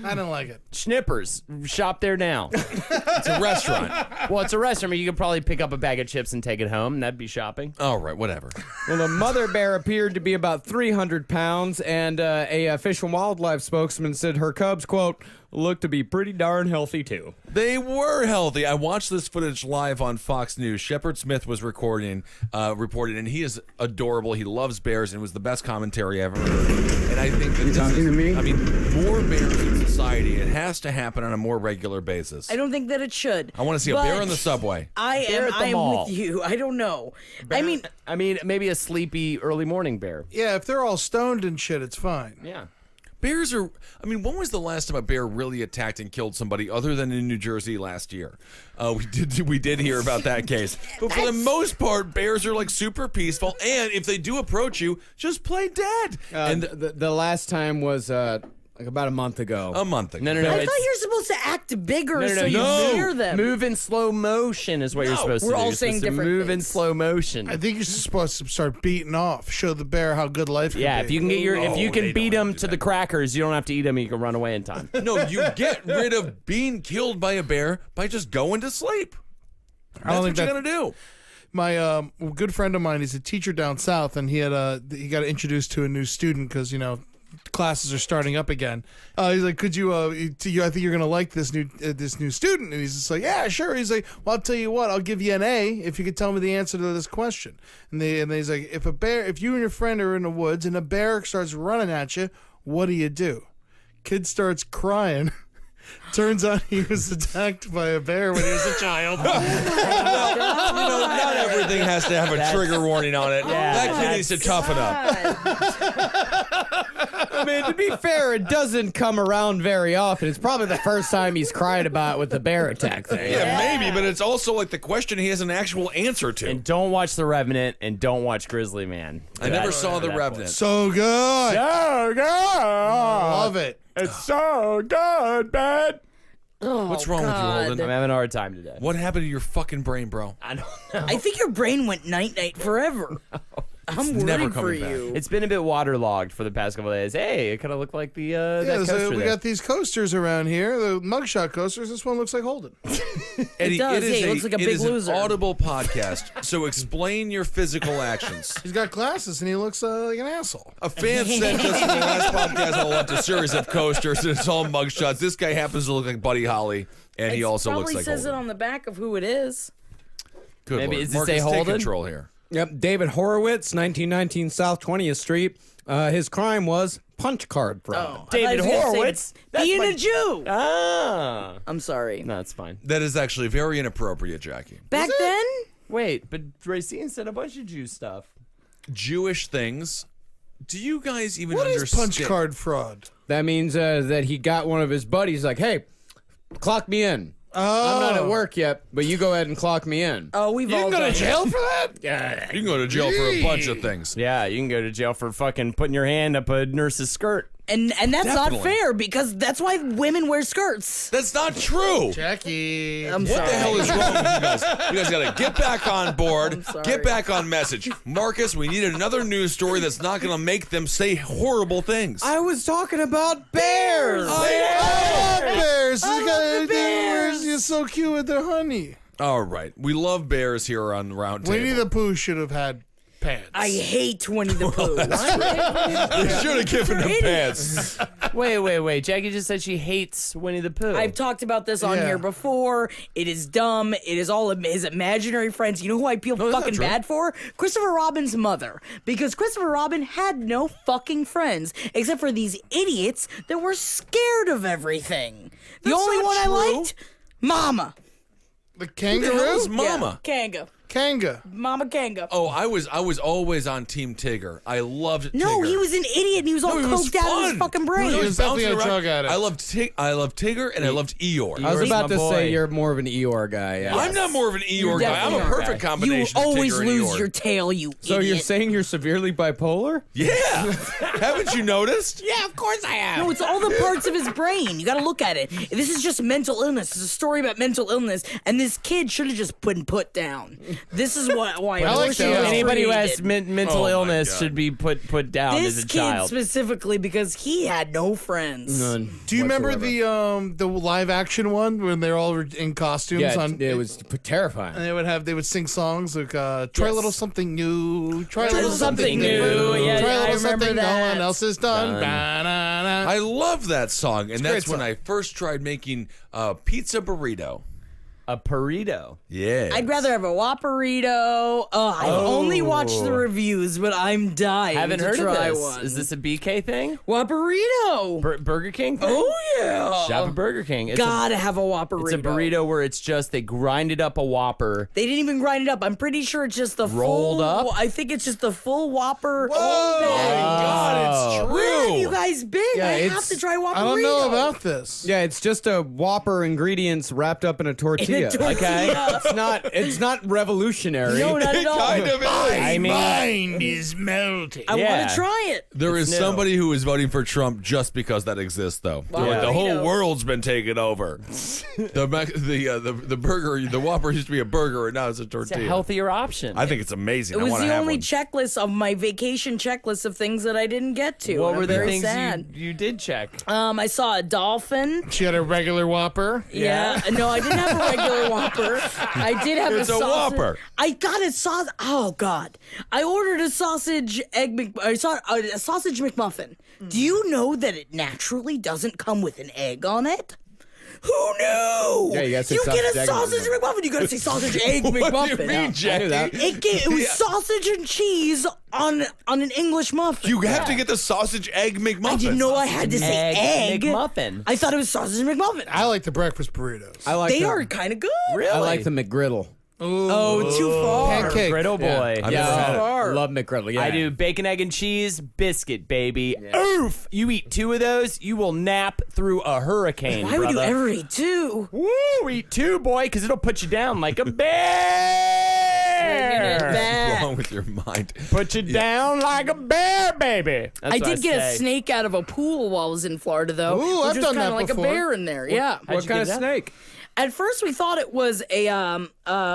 I don't like it. Schnippers. Shop there now. It's a restaurant. Well, it's a restaurant. I mean, you could probably pick up a bag of chips and take it home, and that'd be shopping. All right, whatever. Well, the mother bear appeared to be about 300 pounds, and a Fish and Wildlife spokesman said her cubs, quote, look to be pretty darn healthy, too. They were healthy. I watched this footage live on Fox News. Shepard Smith was reporting, and he is adorable. He loves bears, and it was the best commentary ever. And I think that this talking is, to me? I mean, more bears in society. It has to happen on a more regular basis. I don't think that it should. I want to see a bear on the subway. I Bear am. at the I am mall. with you. I don't know. I mean, maybe a sleepy early morning bear. Yeah, if they're all stoned and shit, it's fine. Yeah. Bears are. I mean, when was the last time a bear really attacked and killed somebody other than in New Jersey last year? We did hear about that case. But for the most part, bears are like super peaceful. And if they do approach you, just play dead. And the last time was like about a month ago. A month ago. No. I thought you're supposed to act bigger so you hear them. Move in slow motion is what you're supposed to do. We're all You're saying supposed to different move in things. slow motion. I think you're supposed to start beating off, show the bear how good life can Yeah, be. if you can if you they can beat don't them do to that. the crackers, you don't have to eat them. You can run away in time. No, you get rid of being killed by a bear by just going to sleep. That's don't what think you're going to do. My good friend of mine, he's a teacher down south, and he got introduced to a new student because classes are starting up again. He's like, "Could you? I think you're gonna like this new student." And he's just like, "Yeah, sure." He's like, "Well, I'll tell you what. I'll give you an A if you could tell me the answer to this question." And he's like, "If you and your friend are in the woods and a bear starts running at you, what do? Kid starts crying." Turns out he was attacked by a bear when he was a child. Not everything has to have a trigger warning on it. That kid needs to toughen up. I mean, to be fair, it doesn't come around very often. It's probably the first time he's cried about with the bear attack thing. Yeah, maybe, but it's also like the question he has an actual answer to. And don't watch The Revenant and don't watch Grizzly Man. I never saw The Revenant. So good. So good. Love it. It's so good, man. What's wrong with you, Holden? I'm having a hard time today. What happened to your fucking brain, bro? I don't know. I think your brain went night-night forever. I'm never worried for coming back. you. It's been a bit waterlogged for the past couple of days. Hey, it kind of looked like the that coaster we there. got these coasters around here, the mugshot coasters. This one looks like Holden. Eddie, does, it is yeah, he looks like a big it is loser. an audible podcast, so explain your physical actions. He's got glasses and he looks like an asshole. A fan sent us in the last podcast I left a series of coasters, and it's all mugshots. This guy happens to look like Buddy Holly, and he also looks like says Holden. it on the back of who it is. Good Maybe Lord. is it Marcus, say take Holden? control here. Yep, David Horowitz, 1919 South 20th Street. His crime was punch card fraud. David Horowitz? That's Being my- a Jew. Ah. I'm sorry. No, it's fine. That is actually very inappropriate, Jackie. Back then, Wait, but Racine said a bunch of Jew stuff. Jewish things. Do you guys even What is understand? punch card fraud? That means that he got one of his buddies like, hey, clock me in. I'm not at work yet, but you go ahead and clock me in. oh, we've You all can go done to it. jail for that? Yeah. You can go to jail for a bunch of things. Yeah, you can go to jail for fucking putting your hand up a nurse's skirt. And that's not Definitely. fair because that's why women wear skirts. That's not true. Jackie. I'm What sorry. the hell is wrong with you guys? You guys got to get back on board. sorry. Get back on message. Marcus, we need another news story that's not going to make them say horrible things. I was talking about bears. I love bears. I love the bears. You're so cute with their honey. All right. We love bears here on Roundtable. Winnie the Pooh should have had pants. I hate Winnie the Pooh. They should have given him pants. Wait. Jackie just said she hates Winnie the Pooh. I've talked about this on Yeah. here before. It is dumb. It is all his imaginary friends. You know who I feel that's not fucking true. bad for? Christopher Robin's mother. Because Christopher Robin had no fucking friends except for these idiots that were scared of everything. The That's only not one I true. liked, Mama. The Who the kangaroo? hell is Mama? Yeah, Kanga. Kanga. Mama Kanga. Oh, I was always on Team Tigger. I loved No, Tigger. he was an idiot and he was all No, he was coked out of his fun. fucking brain. He was definitely bouncing a around. drug addict. I loved Tigger and I loved Eeyore. I was Eeyore's about my to boy. say you're more of an Eeyore guy. Yeah. I'm not more of an Eeyore guy. I'm a definitely are. perfect You combination always of Tigger and lose Eeyore. your tail, you So idiot. you're saying you're severely bipolar? Yeah. Haven't you noticed? Yeah, of course I have. No, it's all the parts of his brain. You got to look at it. This is just mental illness. It's a story about mental illness, and this kid should have just been put down. This is why I like abortion that. was Anybody who has created. mental Oh my illness God. should be put down This as a kid child. specifically because he had no friends. None. Do you remember whatsoever. the live action one when they're all in costumes? Yeah, on, it was terrifying. and they would sing songs like try a little something new, try a Try little something new, Yeah, try a I little remember something no that. one else has done. Ba-na-na. I love that song, and that's great when song. I first tried making pizza burrito. A burrito. Yeah. I'd rather have a Whopperito. I've only watched the reviews, but I'm dying Haven't to heard try of this. one. Is this a BK thing? Whopperito? Burger King thing? Oh, yeah. Shop at Burger King. It's Gotta have a Whopperito. It's a burrito where it's just they grinded up a Whopper. They didn't even grind it up. I'm pretty sure it's just the Rolled full, up? I think it's just the full Whopper. Oh my God, it's Where have true. you guys been? Yeah, I have it's- to try Whopperito. I don't know about this. Yeah, it's just a Whopper ingredients wrapped up in a tortilla. tortilla. It's not revolutionary. No, not at all. Kind of is. I mean, Mind is melting. I Yeah. want to try it. There is new. somebody who is voting for Trump just because that exists, though. Wow. Like, the whole Burrito. world's been taken over. the burger, the Whopper used to be a burger, and now it's a it's a tortilla. healthy option. I think it's amazing. It I was want to the have only one. checklist of my vacation checklist of things that I didn't get to. What and were I'm the very things sad. you did check? I saw a dolphin. She had a regular Whopper. Yeah. No, I didn't have a regular Whopper. I did have It's a sausage. Whopper. I got a sausage. Oh God! I ordered a sausage a sausage McMuffin. Do you know that it naturally doesn't come with an egg on it? Who knew? Yeah, you gotta say get sausage a egg sausage McMuffin. You gotta say sausage egg What McMuffin. do you mean, I knew that. Jackie? It was sausage and cheese on an English muffin. You have to get the sausage egg McMuffin. I didn't know I had to say egg. McMuffin. I thought it was sausage McMuffin. I like the breakfast burritos. I like They the, are kind of good. Really? I like the McGriddle. Oh, too far. Pancake. Griddle boy. I've never had it. I love McGriddle. Yeah, I do bacon, egg, and cheese biscuit, baby. Oof! You eat 2 of those, you will nap through a hurricane. Why would you brother. ever eat two? Woo! Eat 2, boy, because it'll put you down like a bear. What's wrong with your mind? Put you down like a bear, baby. That's I what did get a say. snake out of a pool while I was in Florida, though. Ooh, which I've was done kinda that like before. a bear in there. Yeah. How'd What you kind get of that? snake? At first, we thought it was a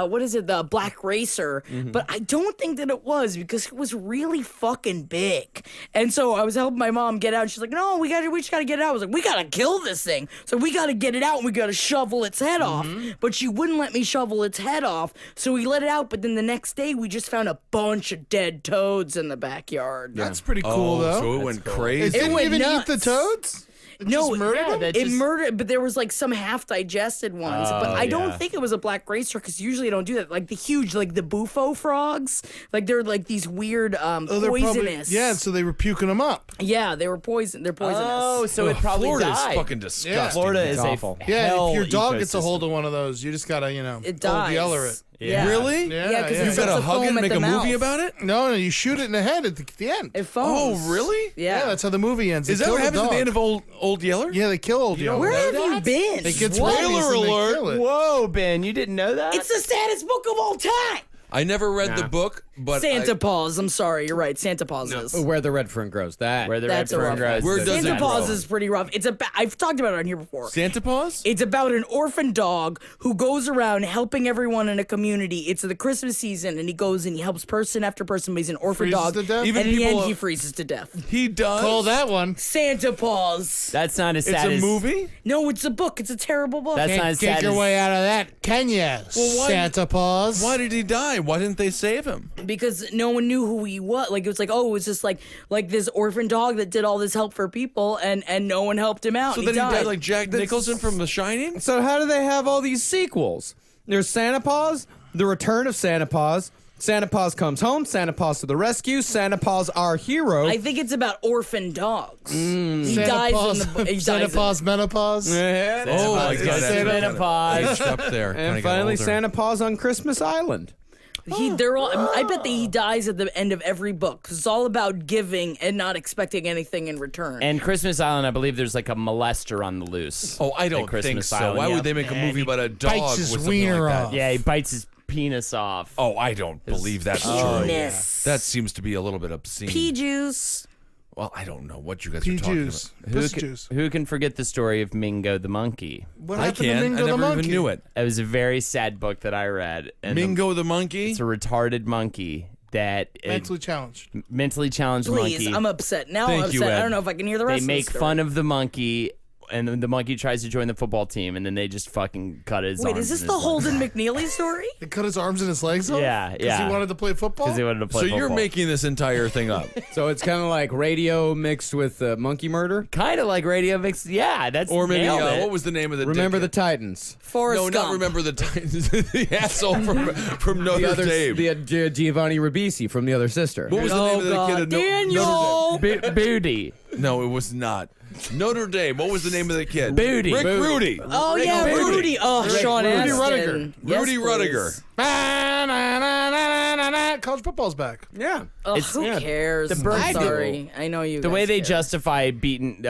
what is it, the black racer, but I don't think that it was because it was really fucking big. And so I was helping my mom get out. And she's like, "No, we just gotta get it out." I was like, "We gotta kill this thing, so we gotta get it out and we gotta shovel its head off." But she wouldn't let me shovel its head off, so we let it out. But then the next day, we just found a bunch of dead toads in the backyard. That's pretty cool, though. So it went It crazy. didn't went even nuts. eat the toads? It No, just murdered them? that It just- murdered, but there was like some half digested ones. but I don't yeah. think it was a black racer because usually I don't do that. Like the huge, like the bufo frogs, like they're like these weird Oh, they're poisonous. probably, yeah, so they were puking them up. Yeah, they were poison. They're poisonous. Oh, so it Ugh, probably Florida died. is fucking disgusting. Florida is awful. a Yeah, hell if your dog gets a ecosystem. hold of one of those, you just gotta, it dies. yeller it. Yeah. Really? Yeah, because yeah. it's You gotta such a hug it foam and at make the a movie mouth. about it? No, you shoot it in the head at the end. It foams. Oh, really? Yeah. Yeah, that's how the movie ends. They Is that kill what happens at dog. the end of Old Yeller? Yeah, they kill Old Yeller. Where have you been? It gets Spoiler rabies and they alert. kill it. Whoa, Ben, you didn't know that? It's the saddest book of all time. I never read the book, but Santa Paws. I'm sorry, you're right. Santa Paws is. Where the red fern grows. That. Where the That's a red fern rough grows. Where does Santa it Paws grow? is pretty rough. It's I've talked about it on here before. Santa Paws? It's about an orphan dog who goes around helping everyone in a community. It's the Christmas season, and he goes and he helps person after person. But he's an orphan Freezes dog, to death? Even and in the people- end, he freezes to death. He does. Call that one. Santa Paws. That's not as It's sad a as movie? No, it's a book. It's a terrible book. That's not Can't as get sad your as way out of that, can you, why- Santa Paws? Why did he die? Why didn't they save him? because no one knew who he was. Like it was like, oh, it was just like this orphan dog that did all this help for people, and no one helped him out. So and then he died. died like Jack Nicholson from The Shining? So how do they have all these sequels? There's Santa Paws, The Return of Santa Paws, Santa Paws Comes Home, Santa Paws to the Rescue, Santa Paws Our Hero. I think it's about orphan dogs. He Santa dies Paws, in the. He Santa dies in Paws menopause. Yeah. Oh my Paws God, goes that's to kinda menopause. aged up there. And Kinda got finally, older. Santa Paws on Christmas Island. They're all. I bet that he dies at the end of every book. 'Cause it's all about giving and not expecting anything in return. And Christmas Island, I believe there's like a molester on the loose. Oh, I at don't think Christmas so. Island, Why yeah. would they make a movie about a dog bites with his something wiener like that? off. Yeah, he bites his penis off. Oh, I don't believe that's true. Penis. That seems to be a little bit obscene. Pea juice. Well, I don't know what you guys Pea are talking juice. about. Pussy juice. Who can forget the story of Mingo the monkey? What I happened to can. Mingo I the never monkey? even knew it. It was a very sad book that I read. And Mingo the monkey? it's a retarded monkey that Mentally challenged. mentally challenged Please, monkey. I'm upset. Now Thank I'm you, upset. I Ed. don't know if I can hear the They rest of make the story. fun of the monkey. and then the monkey tries to join the football team, and then they just fucking cut his Wait, arms. is this and the his legs. Holden McNeely story? They cut his arms and his legs off? Yeah, Because yeah. he wanted to play football? Because he wanted to play So football. you're making this entire thing up. So it's kind of like radio mixed with monkey murder. kind of like radio mix. Yeah, that's Or maybe, nailed it. what was the name of the Remember the dickhead? Titans. Forrest No, Gump. not Remember the Titans. The asshole from Notre Dame. Giovanni Ribisi from the other sister. What was the name of the kid? at Daniel! Booty. No, it was not. Notre Dame. What was the name of the kid? Booty. Rick Booty. Rudy. Oh, yeah, Rudy. Oh, Sean Rudy Astin. Rudiger. Yes, Rudy please. Rudiger. College football's back. Yeah. Ugh, who cares? The bird I'm thing. sorry. I know you The guys way they care. justify killing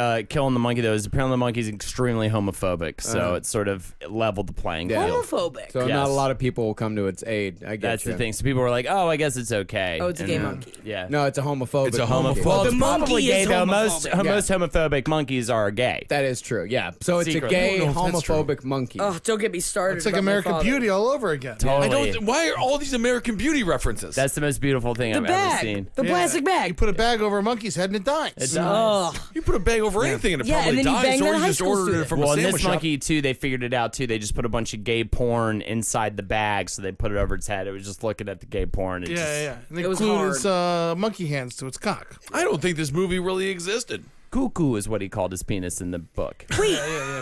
the monkey, though, is apparently the monkey's extremely homophobic. So it's sort of leveled the playing field. Homophobic. So Yes. not a lot of people will come to its aid. I get That's you. the thing. So people were like, "Oh, I guess it's okay." Oh, it's a And gay then- monkey. Yeah. No, it's a homophobic. It's a monkey. homophobic. Well, The it's probably monkey gay is though. Most homophobic. homophobic monkeys are gay. That is true. Yeah. So it's Secretly. a gay I don't know if that's true. homophobic monkey. Oh, don't get me started. It's like about my American father. Beauty all over again. Totally. I don't. Why are all these American Beauty references? That's the most beautiful thing The I've ever bag. seen. The plastic You bag. put a bag over a monkey's head and it dies. It does. Ugh. you put a bag over anything and it Yeah, probably and then you dies, bang or that you high just school ordered it student. from Well, a in sandwich this shop. monkey too, they figured it out too. They just put a bunch of gay porn inside the bag, so they put it over its head. It was just looking at the gay porn. Yeah, yeah. And they It was glued hard. his monkey hands to its cock. I don't think this movie really existed. Cuckoo is what he called his penis in the book. Wait,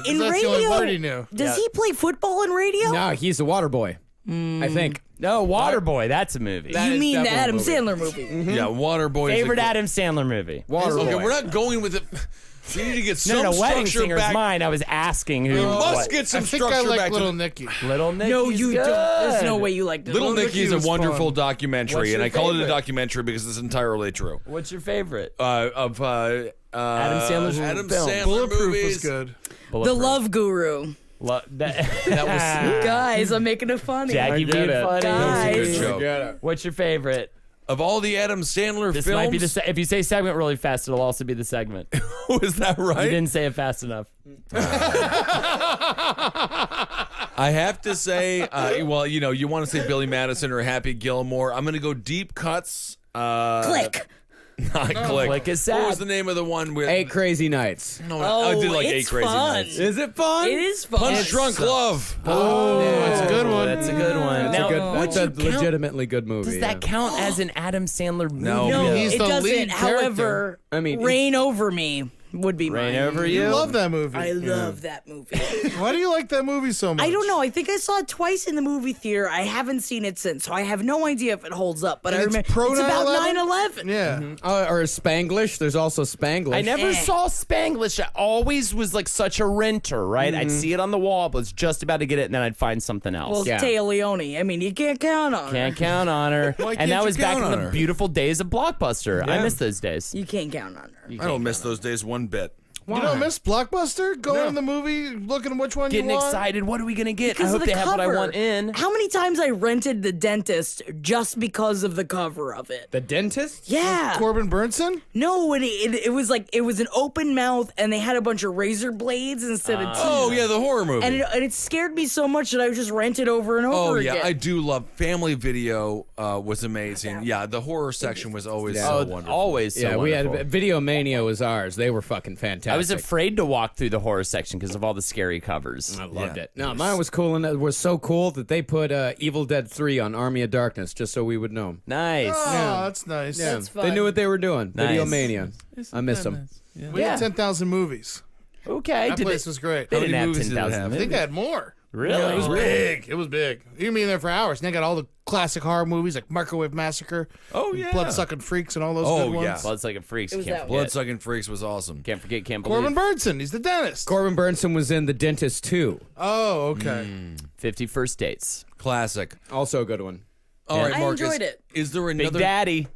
in That's the only radio, word he knew. does he play football in radio? No, he's the water boy. I think. No, Waterboy. That's a movie. That You is mean the definitely a Adam movie. Sandler movie? Yeah, Waterboy. Favorite is a, Adam Sandler movie. Water Okay, boy. we're not going with it. We need to get some No, Wedding structure Singer's back. mine. I was asking who. We must what. get some I think I structure like back. Little to Nicky. Little Nick. No, you don't. There's no way you like this. Little Nicky Nicky is a was wonderful fun. documentary, What's and your I call it a favorite? documentary because it's entirely true. What's your favorite? Adam Sandler's Adam film. Sandler Bulletproof movies. was good. The Love Guru. That was Guys, I'm making it funny. Jackie get being it. funny. Guys. a good joke. What's your favorite? Of all the Adam Sandler This films, might be the. If you say segment really fast, it'll also be the segment. was that right? You didn't say it fast enough. I have to say, well, you want to say Billy Madison or Happy Gilmore. I'm going to go Deep Cuts. Click. Not Click. Click is What was sad. the name of the one with 8 Crazy Nights. No, I did like it's 8 Crazy fun. Nights. Is it fun? It is fun. Punch Drunk Love. That's a good one. That's a good one. That's Now, a good. would That's a you count- legitimately good movie. Does that count as an Adam Sandler movie? No. No, He's it the doesn't. lead However, I mean, Reign Over Me would be Reign mine. over You you. love that movie. I love that movie. Why do you like that movie so much? I don't know. I think I saw it twice in the movie theater. I haven't seen it since, so I have no idea if it holds up. But And I it's remember pro it's about 9/11? 9/11. Yeah. or Spanglish. There's also Spanglish. I never saw Spanglish. I always was like such a renter, right? I'd see it on the wall, but was just about to get it, and then I'd find something else. Well, Yeah. Taya Leone. I mean, you can't count on her. Can't count on her. Why And can't that you was back count in on the her? beautiful days of Blockbuster. I miss those days. You can't count on her. I don't miss those days one bit. You don't miss Blockbuster? Going in the movie, looking which one Getting you want? excited. What are we gonna get? Because I of hope the they have cover. what I want in. How many times I rented The Dentist just because of the cover of it? The Dentist. Yeah. Corbin Burnson? No, and it was like it was an open mouth, and they had a bunch of razor blades instead of teeth. Oh yeah, the horror movie. And it scared me so much that I would just rent it over and over yeah, again. I do love Family Video. Was amazing. Yeah, the horror section was always so wonderful. Always so Yeah, we wonderful. had Video Mania was ours. They were fucking fantastic. I was afraid to walk through the horror section because of all the scary covers. I loved Yeah. it. No, mine was cool, and it was so cool that they put Evil Dead 3 on Army of Darkness just so we would know. Nice. Oh, that's nice. Yeah, That's they fun. knew what they were doing. Nice. Video Mania. I miss them. We had 10,000 movies. Okay. That Did place they, was great. they How didn't many have movies did it 10,000 have? I think they had more. Really? Yeah, it was big. It was big. You can be in there for hours. And they got all the classic horror movies like Microwave Massacre. Oh, yeah. Bloodsucking Freaks and all those Oh, good ones. yeah. Blood's like a freaks. was Can't that forget. Bloodsucking Freaks was awesome. Can't forget. Can't Corbin believe. Burnson. He's the dentist. Corbin Burnson was in The Dentist 2. Oh, okay. 50 First Dates. Classic. Also a good one. All right, I Marcus. enjoyed it. Is there Big another? Daddy.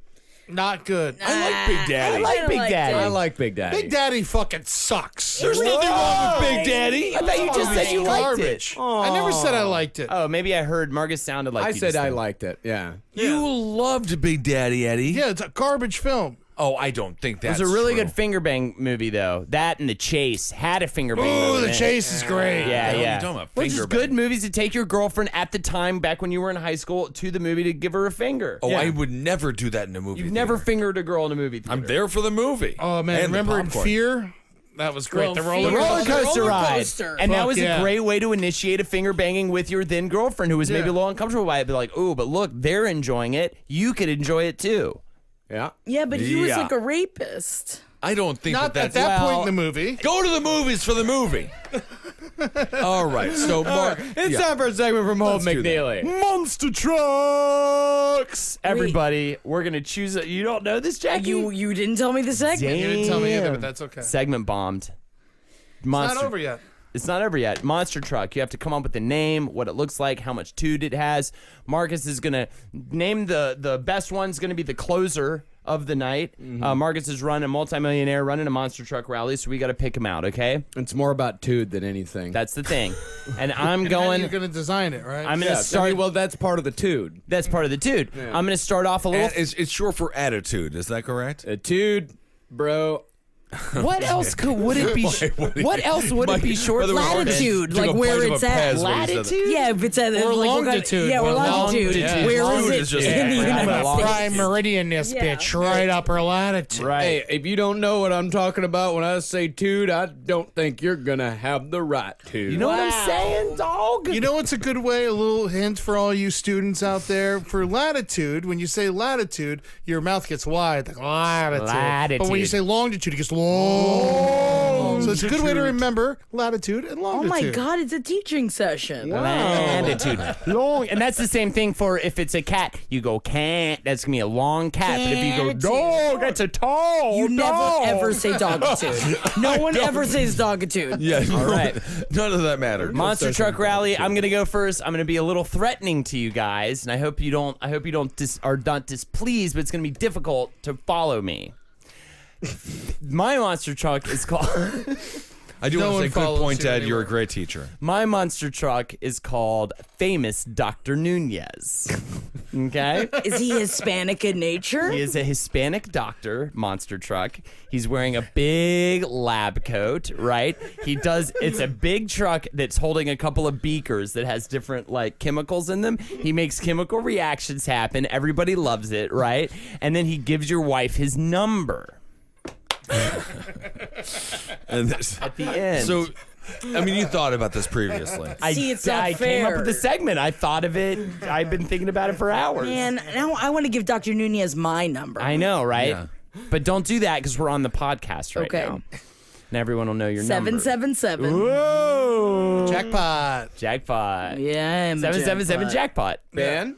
Not good. I like Big Daddy. I like Big Daddy. I like Big Daddy. Big Daddy fucking sucks. There's nothing wrong with Big Daddy. I thought you just said you liked it. Garbage. I never said I liked it. Oh, maybe I heard Marcus sounded like I you said just I did. liked it. Yeah. You loved Big Daddy, Eddie. Yeah, it's a garbage film. Oh, I don't think It that's was a really true. good finger bang movie, though. That and The Chase had a finger bang Ooh, movie. The in it. Chase is great. Yeah, What are you yeah. talking about? Which is Finger good bang. movies to take your girlfriend at the time, back when you were in high school, to the movie to give her a finger. Oh, I would never do that in a movie. You've never theater. fingered a girl in a movie theater. I'm there for the movie. Oh, man. And the Remember in popcorn. Fear? That was great. Well, the finger- roller coaster roller ride. coaster. And that Fuck was yeah. a great way to initiate a finger banging with your then girlfriend who was maybe a little uncomfortable by it. Be like, ooh, but look, they're enjoying it. You could enjoy it too. Yeah. Yeah, but he was Yeah. like a rapist. I don't think Not that at that's that point well- in the movie. Go to the movies for the movie. All right, so Mark, It's time for a segment from Holden Let's do that. McNeely. Monster trucks. Everybody, we're gonna choose. You don't know this, Jackie? You didn't tell me the segment. You didn't tell me either, but that's okay. Segment bombed. It's Monster. not over yet. It's not over yet. Monster truck. You have to come up with the name, what it looks like, how much toot it has. Marcus is gonna name the best one's gonna be the closer of the night. Marcus is running a multimillionaire, running a monster truck rally, so we got to pick him out. Okay, It's more about Tude than anything. that's the thing. And I'm You're going. going to design it, right? I'm gonna yeah, start. well, that's part of the Tude. That's part of the toot. I'm gonna start off a little. it's short for attitude. Is that correct? Tude, bro. What else would it be? What else would it be short? By the way, Marcus Latitude, took like a where bite of it's a at. Pez when he said that. Latitude. Yeah, if it's at Or like, longitude. Yeah, or Or longitude. longitude. Where Longitude is is just- it in the Yeah, United right. States? Prime meridian, this Yeah. bitch, right upper latitude. Right. Hey, if you don't know what I'm talking about when I say Tude, I don't think you're gonna have the right to. You know what I'm saying, dog? You know what's a good way, a little hint for all you students out there? For latitude, when you say latitude, your mouth gets wide. Like latitude. But when you say longitude, it gets long. So it's a good way to remember latitude and Oh longitude. my God, it's a teaching session. Latitude. Long. And that's the same thing for if it's a cat. You go can't. That's going to be a long cat. But if you go dog, that's a tall You never dog. ever say dogitude. No one ever says dogitude. Yeah. All right. None of that mattered. Monster truck rally. I'm gonna go first. I'm gonna be a little threatening to you guys, and I hope you don't. Are not displeased, but it's gonna be difficult to follow me. My monster truck is called. I do No want one to say, good follows point, you Ed. You're a anymore. great teacher. My monster truck is called Famous Dr. Nunez. Okay. Is he Hispanic in nature? He is a Hispanic doctor, monster truck. He's wearing a big lab coat, right? It's a big truck that's holding a couple of beakers that has different like chemicals in them. He makes chemical reactions happen. Everybody loves it, right? And then he gives your wife his number And this, at the end. so, I mean, you thought about this previously. See, it's not I came up fair. with the segment. I thought of it. I've been thinking about it for hours. Man, now I want to give Dr. Nunez my number. I know, right? Yeah. But don't do that because we're on the podcast right Okay. now. And everyone will know your number. 777. Whoa. Jackpot. Jackpot. Yeah, I'm a 777 jackpot. Ben?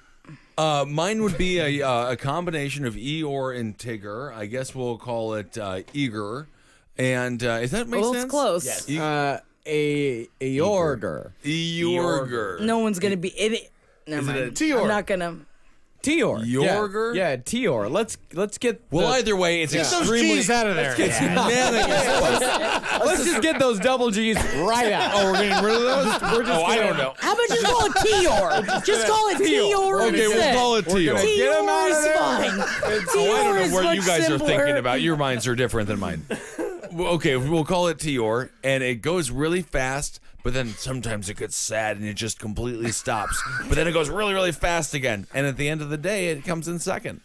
Mine would be a combination of Eeyore and Tigger. I guess we'll call it Eager. And is that make Well, sense? it's close. Yes. A Yorger. Eeyore. No one's gonna be it. Never it a mind. Tior? I'm not gonna. Tior. Yorger? Yeah, Tior. Let's get. Well, the- either way, it's Get those extremely. G's out of there. let's just get those double G's right out. Oh, we're getting rid of those? I don't know. How about just call it Tior? Just call it Tior. Okay, we'll call it Tio. Get him out Tior of is there. fine. Oh, I don't Tior is know what much you guys simpler. are thinking about. Your minds are different than mine. Well, okay, we'll call it Tior, and it goes really fast, but then sometimes it gets sad and it just completely stops. But then it goes really, really fast again, and at the end of the day, it comes in second.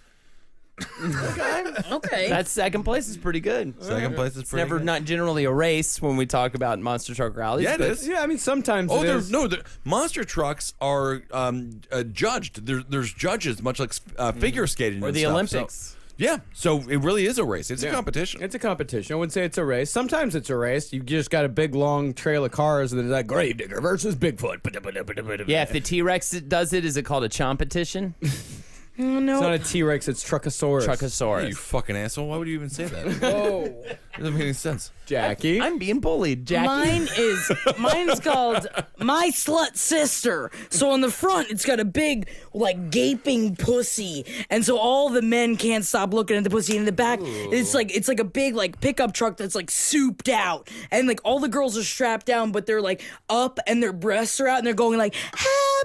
Okay. That second place is pretty good. Second place is It's pretty never good. not generally a race when we talk about monster truck rallies. Yeah, it but is. Yeah, I mean sometimes. Oh, it is. the monster trucks are judged. There's judges, much like figure skating Or and the stuff, Olympics. So, yeah, so it really is a race. It's a Yeah. competition. It's a competition. I wouldn't say it's a race. Sometimes it's a race. You just got a big long trail of cars, and there's that Gravedigger versus Bigfoot. Yeah, if the T-Rex does it, is it called a chompetition? no. It's not a T-Rex. It's Truckosaurus. You Truckosaurus. fucking asshole! Why would you even say that? Whoa. It doesn't make any sense. Jackie. I'm being bullied, Jackie. Mine's called My Slut Sister. So on the front, it's got a big, like, gaping pussy, and so all the men can't stop looking at the pussy. In the back, it's like a big, like, pickup truck that's like souped out, and like all the girls are strapped down, but they're like up, and their breasts are out, and they're going like, help.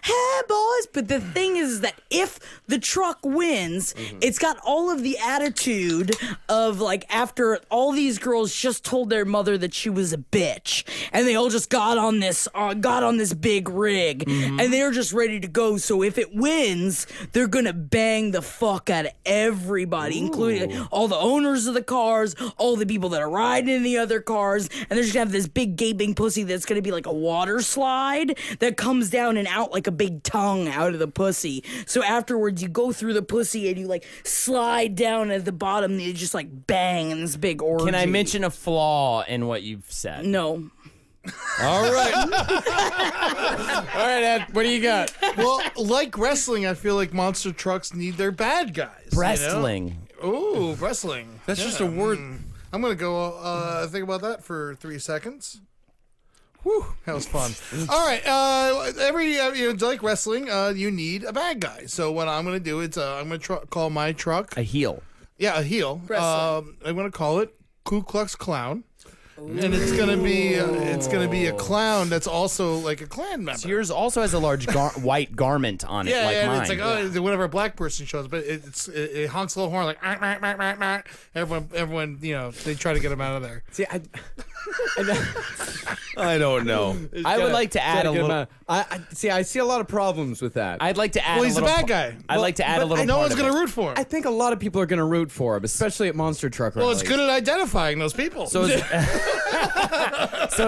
hey boys. But the thing is that if the truck wins, it's got all of the attitude of like after all these girls just told their mother that she was a bitch, and they all just got on this big rig, and they're just ready to go. So if it wins, they're gonna bang the fuck out of everybody, including all the owners of the cars, all the people that are riding in the other cars, and they're just gonna have this big gaping pussy that's gonna be like a water slide that comes down and out like a big tongue out of the pussy. So afterwards, you go through the pussy and you like slide down at the bottom, and you just like bang in this big orgy. Can I mention a flaw in what you've said? No. All right. All right, Ed, what do you got? Well, like wrestling, I feel like monster trucks need their bad guys. Wrestling. Ooh, wrestling. That's just a word. I'm gonna go think about that for 3 seconds. Whew, that was fun. All right, like wrestling, you need a bad guy. So what I'm gonna do is I'm gonna call my truck A heel. a heel. I'm gonna call it Ku Klux Clown. And it's gonna be a clown that's also like a Klan member. So yours also has a large white garment on it, like mine. It's like whenever a black person shows, but it honks a little horn like everyone they try to get him out of there. See, I don't know. I would like to add a little. I see a lot of problems with that. I'd like to add. Well, he's a a little bad guy. I'd like to add a little. No part one's of gonna it. root for him. I think a lot of people are going to root for him, especially at monster truck Well, rallies. it's good at identifying those people. So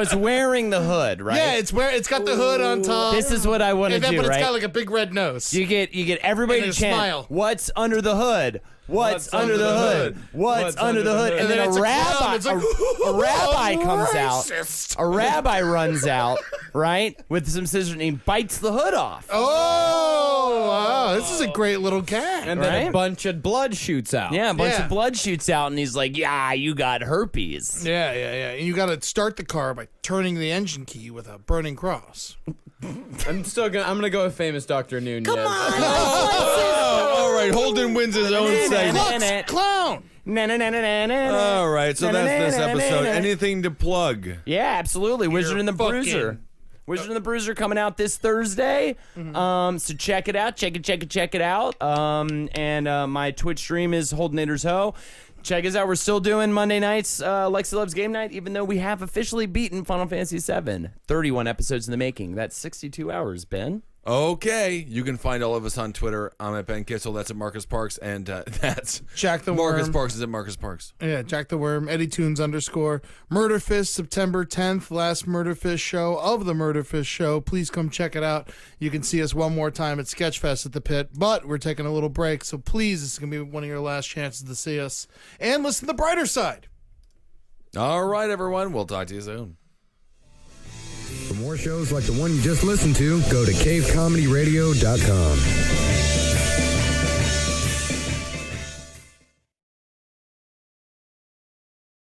it's wearing the hood, right? yeah, it's got the hood on top. This is what I want to do, but right? it's got like a big red nose. You get everybody And to a chant, smile. "What's under the hood? What's under the hood? What's under the hood?" And then it's a a rabbi, clown. It's like, a rabbi comes out. racist. A rabbi runs out, right, with some scissors, and he bites the hood off. Oh, wow, this is a great little cat. and then a Right? bunch of blood shoots out. Yeah, a bunch Yeah. of blood shoots out, and he's like, "Yeah, you got herpes." Yeah. And you got to start the car by turning the engine key with a burning cross. I'm gonna go with famous Dr. Nunez. Come on. Oh, all right. Holden wins his own segment. Clown. All right. So that's this episode. Anything to plug? Yeah, absolutely. Wizard and the fucking- Bruiser. Wizard and the Bruiser coming out this Thursday. So check it out. Check it out. And my Twitch stream is Holdenators Ho. Check us out. We're still doing Monday nights, Lexi Loves Game Night, even though we have officially beaten Final Fantasy VII. 31 episodes in the making. That's 62 hours, Ben. Okay. You can find all of us on Twitter. I'm at Ben Kissel. That's at Marcus Parks. And that's Jack the Marcus Worm. Parks is at Marcus Parks. Yeah, Jack the Worm, Eddie Tunes _ Murder Fist, September 10th, last Murder Fist show of the Murder Fist show. Please come check it out. You can see us one more time at Sketchfest at the Pit, but we're taking a little break, so please, this is going to be one of your last chances to see us. And listen to the brighter side. All right, everyone. We'll talk to you soon. For more shows like the one you just listened to, go to cavecomedyradio.com.